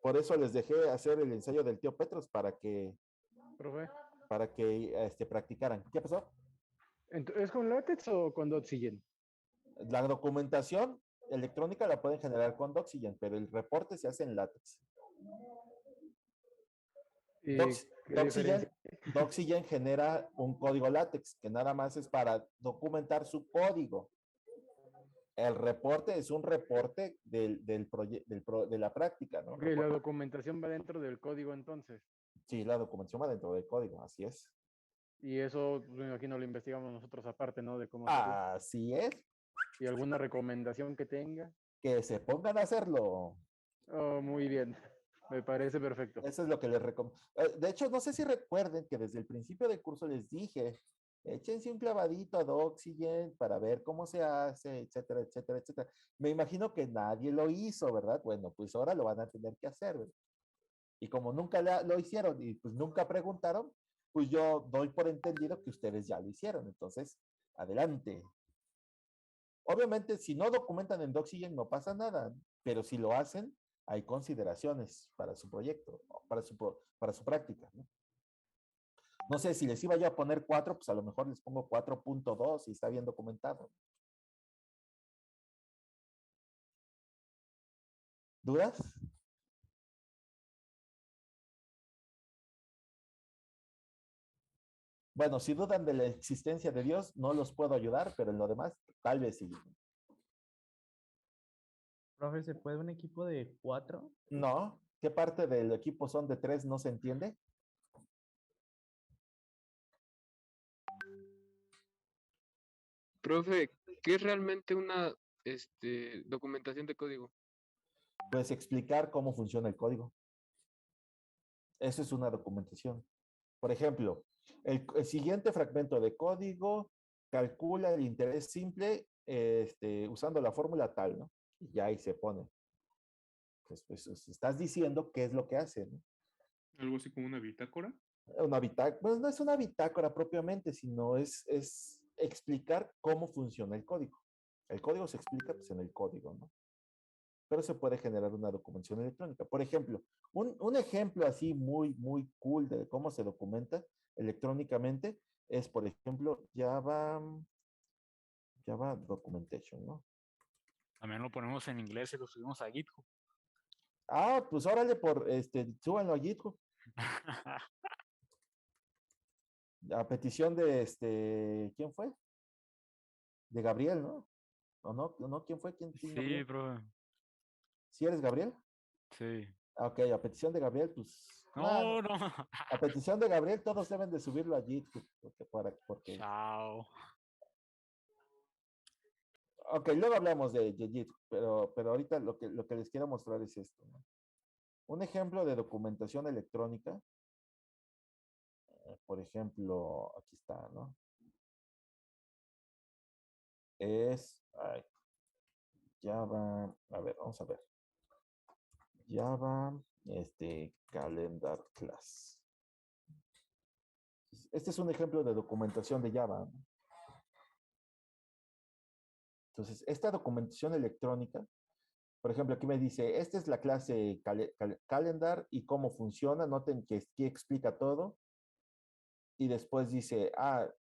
Por eso les dejé hacer el ensayo del tío Petros para que practicaran. ¿Qué pasó? ¿Es con látex o con Doxygen? La documentación electrónica la pueden generar con Doxygen, pero el reporte se hace en látex. Doxygen genera un código látex que nada más es para documentar su código. El reporte es un reporte de la práctica, ¿no? Ok, la documentación va dentro del código entonces. Sí, la documentación va dentro del código, así es. Y eso, me imagino, lo investigamos nosotros aparte, ¿no? De cómo así es. ¿Y alguna recomendación que tenga? Que se pongan a hacerlo. Oh, muy bien. Me parece perfecto. Eso es lo que les recomiendo. De hecho, no sé si recuerden que desde el principio del curso les dije, échense un clavadito a Doxygen para ver cómo se hace, etcétera, etcétera, etcétera. Me imagino que nadie lo hizo, ¿verdad? Bueno, pues ahora lo van a tener que hacer, ¿verdad? Y como nunca lo hicieron y pues nunca preguntaron, pues yo doy por entendido que ustedes ya lo hicieron. Entonces, adelante. Obviamente, si no documentan en Doxygen no pasa nada, pero si lo hacen, hay consideraciones para su proyecto, para su práctica, ¿no? No sé, si les iba yo a poner 4, pues a lo mejor les pongo 4.2 y está bien documentado. ¿Dudas? Bueno, si dudan de la existencia de Dios, no los puedo ayudar, pero en lo demás, tal vez sí. Profe, ¿se puede un equipo de 4? No. ¿Qué parte del equipo son de 3? ¿No se entiende? Profe, ¿qué es realmente una documentación de código? Pues explicar cómo funciona el código. Eso es una documentación. Por ejemplo, el siguiente fragmento de código calcula el interés simple usando la fórmula tal, ¿no? Y ya ahí se pone. Pues estás diciendo qué es lo que hace, ¿no? Algo así como una bitácora. Una bitácora, pues no es una bitácora propiamente, sino es explicar cómo funciona el código. El código se explica pues, en el código, ¿no? Pero se puede generar una documentación electrónica. Por ejemplo, un ejemplo así muy, muy cool de cómo se documenta electrónicamente es, por ejemplo, Java Documentation, ¿no? También lo ponemos en inglés y lo subimos a GitHub. Pues órale, súbanlo a GitHub. A petición de ¿quién fue? De Gabriel, ¿no? ¿O no? ¿No? ¿Quién fue? ¿Quién Sí, Gabriel? profe. ¿Sí eres Gabriel? Sí. Ok, a petición de Gabriel, pues. No, no. A petición de Gabriel, todos deben de subirlo allí. Porque... Chao. Ok, luego hablamos de JIT, pero ahorita lo que les quiero mostrar es esto, ¿no? Un ejemplo de documentación electrónica, por ejemplo, aquí está, ¿no? Es Java, a ver, vamos a ver. Java, calendar class. Este es un ejemplo de documentación de Java, ¿no? Entonces, esta documentación electrónica, por ejemplo, aquí me dice, esta es la clase calendar y cómo funciona, noten que aquí explica todo. Y después dice,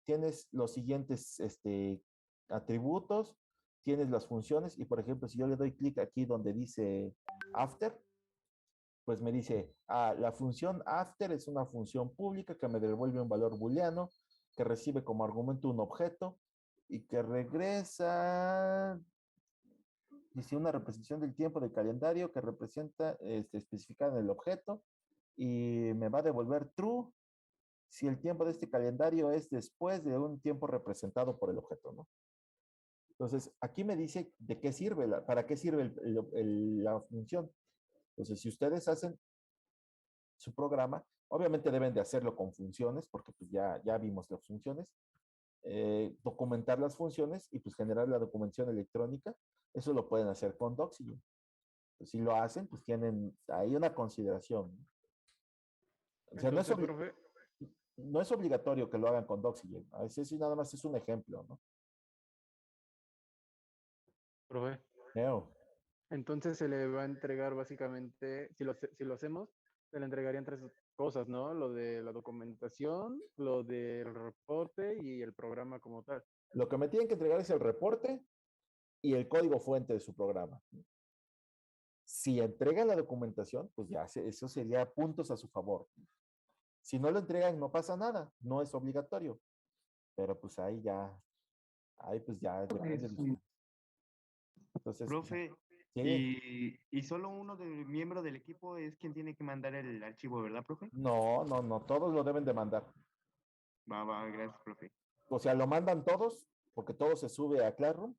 tienes los siguientes atributos, tienes las funciones, y por ejemplo, si yo le doy clic aquí donde dice after, pues me dice, la función after es una función pública que me devuelve un valor booleano, que recibe como argumento un objeto y que regresa, dice, una representación del tiempo del calendario que representa, especificada en el objeto, y me va a devolver true si el tiempo de este calendario es después de un tiempo representado por el objeto, ¿no? Entonces, aquí me dice de qué sirve, para qué sirve la función. Entonces, si ustedes hacen su programa, obviamente deben de hacerlo con funciones, porque pues ya vimos las funciones, documentar las funciones y pues generar la documentación electrónica. Eso lo pueden hacer con Doxygen. Pues, si lo hacen, pues tienen ahí una consideración. O sea, Entonces, profe, no es obligatorio que lo hagan con Doxygen. A veces sí, nada más es un ejemplo, ¿no? profe. Entonces se le va a entregar básicamente, si lo hacemos, se le entregarían 3 cosas, ¿no? Lo de la documentación, lo del reporte y el programa como tal. Lo que me tienen que entregar es el reporte y el código fuente de su programa. Si entregan la documentación, pues ya eso sería puntos a su favor. Si no lo entregan, no pasa nada, no es obligatorio. Pero pues ahí pues ya depende de ustedes. Entonces, profe, sí. y solo uno del miembro del equipo es quien tiene que mandar el archivo, ¿verdad, profe? No, todos lo deben de mandar. Va, gracias, profe. O sea, lo mandan todos, porque todo se sube a Classroom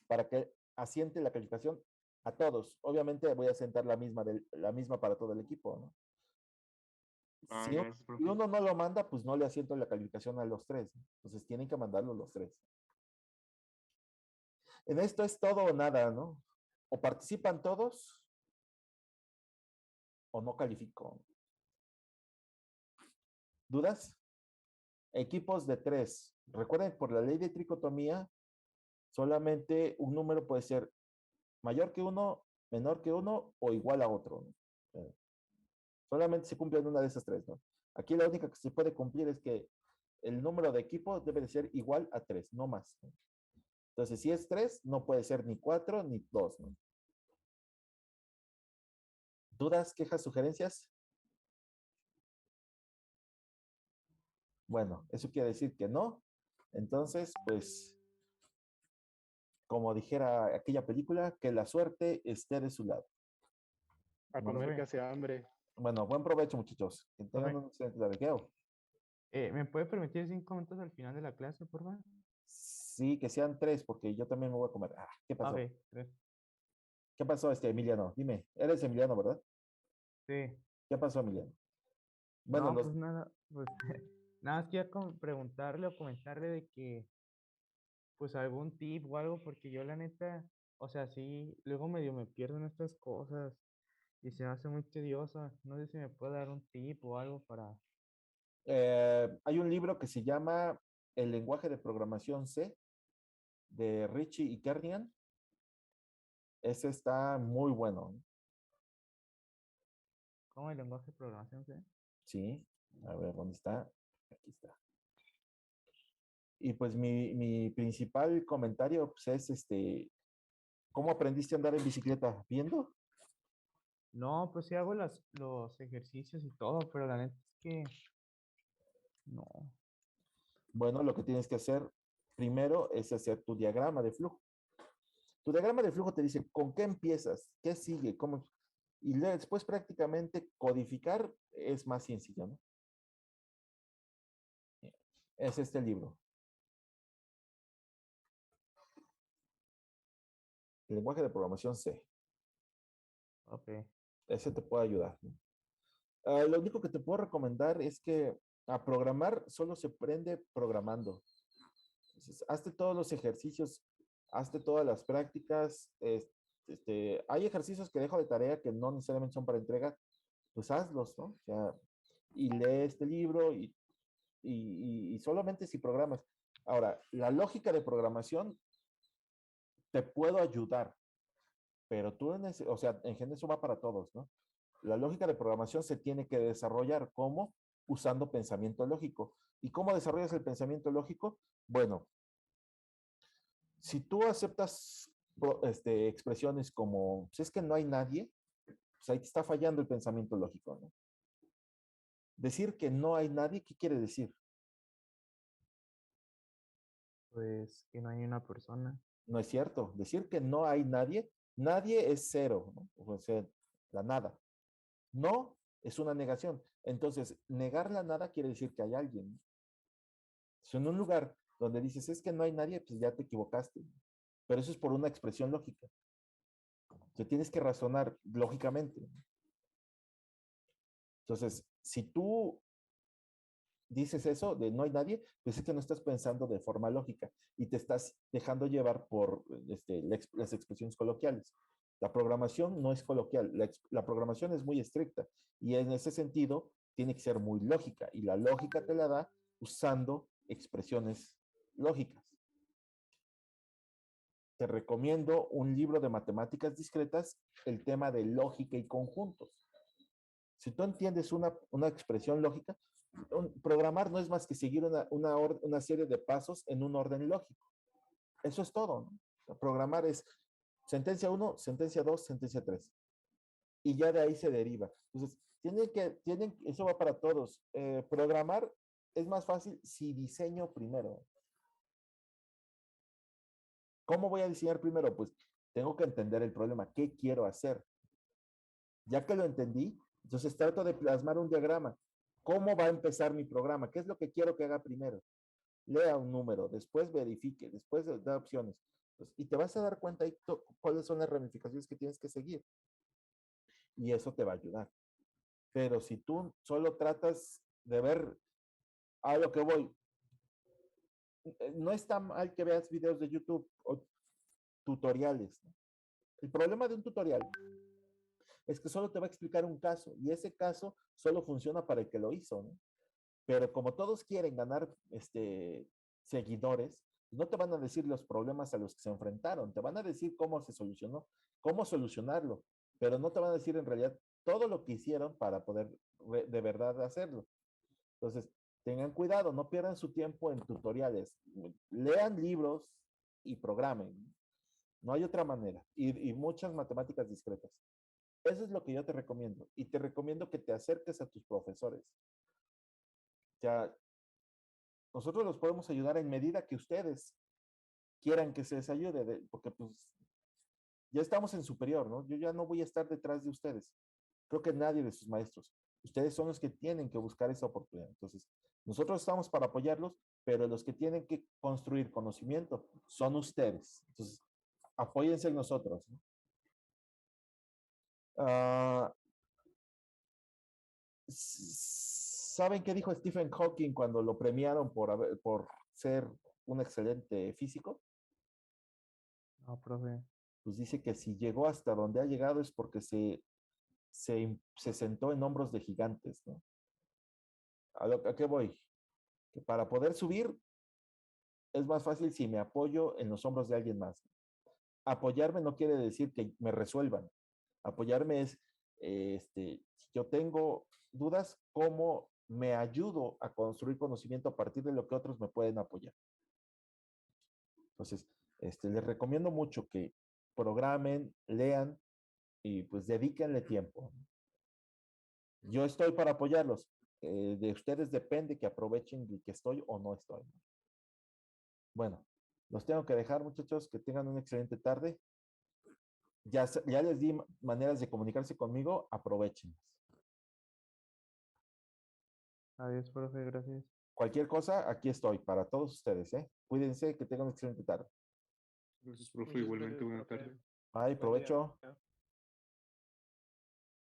para que asiente la calificación a todos. Obviamente voy a asentar la misma para todo el equipo, ¿no? Si uno no lo manda, pues no le asiento la calificación a los 3. Entonces tienen que mandarlo los 3. En esto es todo o nada, ¿no? O participan todos o no califico. ¿Dudas? Equipos de 3. Recuerden, por la ley de tricotomía, solamente un número puede ser mayor que 1, menor que 1 o igual a otro, ¿no? Solamente se cumple en una de esas 3, ¿no? Aquí la única que se puede cumplir es que el número de equipo debe de ser igual a 3, no más, ¿no? Entonces, si es 3, no puede ser ni 4 ni 2, ¿no? ¿Dudas, quejas, sugerencias? Bueno, eso quiere decir que no. Entonces, pues, como dijera aquella película, que la suerte esté de su lado. A comer que hace hambre. Bueno, buen provecho, muchachos. Que tengan un excelente tarde. ¿Me puede permitir 5 minutos al final de la clase, por favor? Sí, que sean 3, porque yo también me voy a comer. ¿Qué pasó? Ok, 3. ¿Qué pasó, Emiliano? Dime, eres Emiliano, ¿verdad? Sí. ¿Qué pasó, Emiliano? Bueno, no, pues nada, pues nada más quería preguntarle o comentarle de que, pues algún tip o algo, porque yo la neta, o sea, sí, luego medio me pierdo en estas cosas y se me hace muy tediosa. No sé si me puede dar un tip o algo para... hay un libro que se llama El lenguaje de programación C, de Ritchie y Kernigan. Ese está muy bueno. ¿Cómo el lenguaje de programación C? Sí, a ver, ¿dónde está? Aquí está. Y pues mi principal comentario pues, es ¿cómo aprendiste a andar en bicicleta? ¿Viendo? No, pues sí hago los ejercicios y todo, pero la neta es que no. Bueno, lo que tienes que hacer primero es hacer tu diagrama de flujo. Tu diagrama de flujo te dice con qué empiezas, qué sigue, cómo, y después prácticamente codificar es más sencillo, ¿no? Es este libro. El lenguaje de programación C. Ok. Ese te puede ayudar, ¿no? Lo único que te puedo recomendar es que a programar solo se aprende programando. Entonces, hazte todos los ejercicios, hazte todas las prácticas. Hay ejercicios que dejo de tarea que no necesariamente son para entrega, pues hazlos, ¿no? O sea, y lee este libro y solamente si programas. Ahora, la lógica de programación te puedo ayudar, pero tú, o sea, en general eso va para todos, ¿no? La lógica de programación se tiene que desarrollar como usando pensamiento lógico. ¿Y cómo desarrollas el pensamiento lógico? Bueno, si tú aceptas expresiones como, pues es que no hay nadie, pues ahí te está fallando el pensamiento lógico, ¿no? Decir que no hay nadie, ¿qué quiere decir? Pues que no hay una persona. No es cierto. Decir que no hay nadie, nadie es cero, ¿no? O sea, la nada. No es una negación. Entonces, negar la nada quiere decir que hay alguien. Si en un lugar donde dices es que no hay nadie, pues ya te equivocaste. Pero eso es por una expresión lógica. Te tienes que razonar lógicamente. Entonces, si tú dices eso de no hay nadie, pues es que no estás pensando de forma lógica y te estás dejando llevar por las expresiones coloquiales. La programación no es coloquial, la programación es muy estricta y en ese sentido tiene que ser muy lógica y la lógica te la da usando expresiones lógicas. Te recomiendo un libro de matemáticas discretas, el tema de lógica y conjuntos. Si tú entiendes una expresión lógica, programar no es más que seguir una serie de pasos en un orden lógico. Eso es todo, ¿no? Programar es sentencia 1, sentencia 2, sentencia 3. Y ya de ahí se deriva. Entonces, eso va para todos. Programar es más fácil si diseño primero. ¿Cómo voy a diseñar primero? Pues tengo que entender el problema. ¿Qué quiero hacer? Ya que lo entendí, entonces trato de plasmar un diagrama. ¿Cómo va a empezar mi programa? ¿Qué es lo que quiero que haga primero? Lea un número, después verifique, después da opciones. Pues, y te vas a dar cuenta ahí cuáles son las ramificaciones que tienes que seguir. Y eso te va a ayudar. Pero si tú solo tratas de ver a lo que voy, no está mal que veas videos de YouTube o tutoriales, ¿no? El problema de un tutorial es que solo te va a explicar un caso y ese caso solo funciona para el que lo hizo, ¿no? Pero como todos quieren ganar seguidores, no te van a decir los problemas a los que se enfrentaron, te van a decir cómo se solucionó, cómo solucionarlo, pero no te van a decir en realidad todo lo que hicieron para poder de verdad hacerlo. Entonces, tengan cuidado, no pierdan su tiempo en tutoriales, lean libros y programen. No hay otra manera. Y muchas matemáticas discretas. Eso es lo que yo te recomiendo. Y te recomiendo que te acerques a tus profesores. O sea, nosotros los podemos ayudar en medida que ustedes quieran que se les ayude, porque pues ya estamos en superior, ¿no? Yo ya no voy a estar detrás de ustedes. Creo que nadie de sus maestros. Ustedes son los que tienen que buscar esa oportunidad. Entonces, nosotros estamos para apoyarlos, pero los que tienen que construir conocimiento son ustedes. Entonces, apóyense en nosotros, ¿no? ¿Saben qué dijo Stephen Hawking cuando lo premiaron por ser un excelente físico? No, profe. Pues dice que si llegó hasta donde ha llegado es porque se sentó en hombros de gigantes, ¿no? ¿A qué voy? Que para poder subir es más fácil si me apoyo en los hombros de alguien más. Apoyarme no quiere decir que me resuelvan. Apoyarme es, si yo tengo dudas, ¿cómo me ayudo a construir conocimiento a partir de lo que otros me pueden apoyar? Entonces, les recomiendo mucho que programen, lean y pues dedíquenle tiempo. Yo estoy para apoyarlos. de ustedes depende que aprovechen de que estoy o no estoy. Bueno, los tengo que dejar, muchachos, que tengan una excelente tarde. Ya les di maneras de comunicarse conmigo, aprovechenlas. Adiós, profe, gracias. Cualquier cosa, aquí estoy para todos ustedes, ¿eh? Cuídense, que tengan una excelente tarde. Gracias, profe. Muchas Igualmente, gracias, buena profe. tarde. Bye, Buen día. provecho.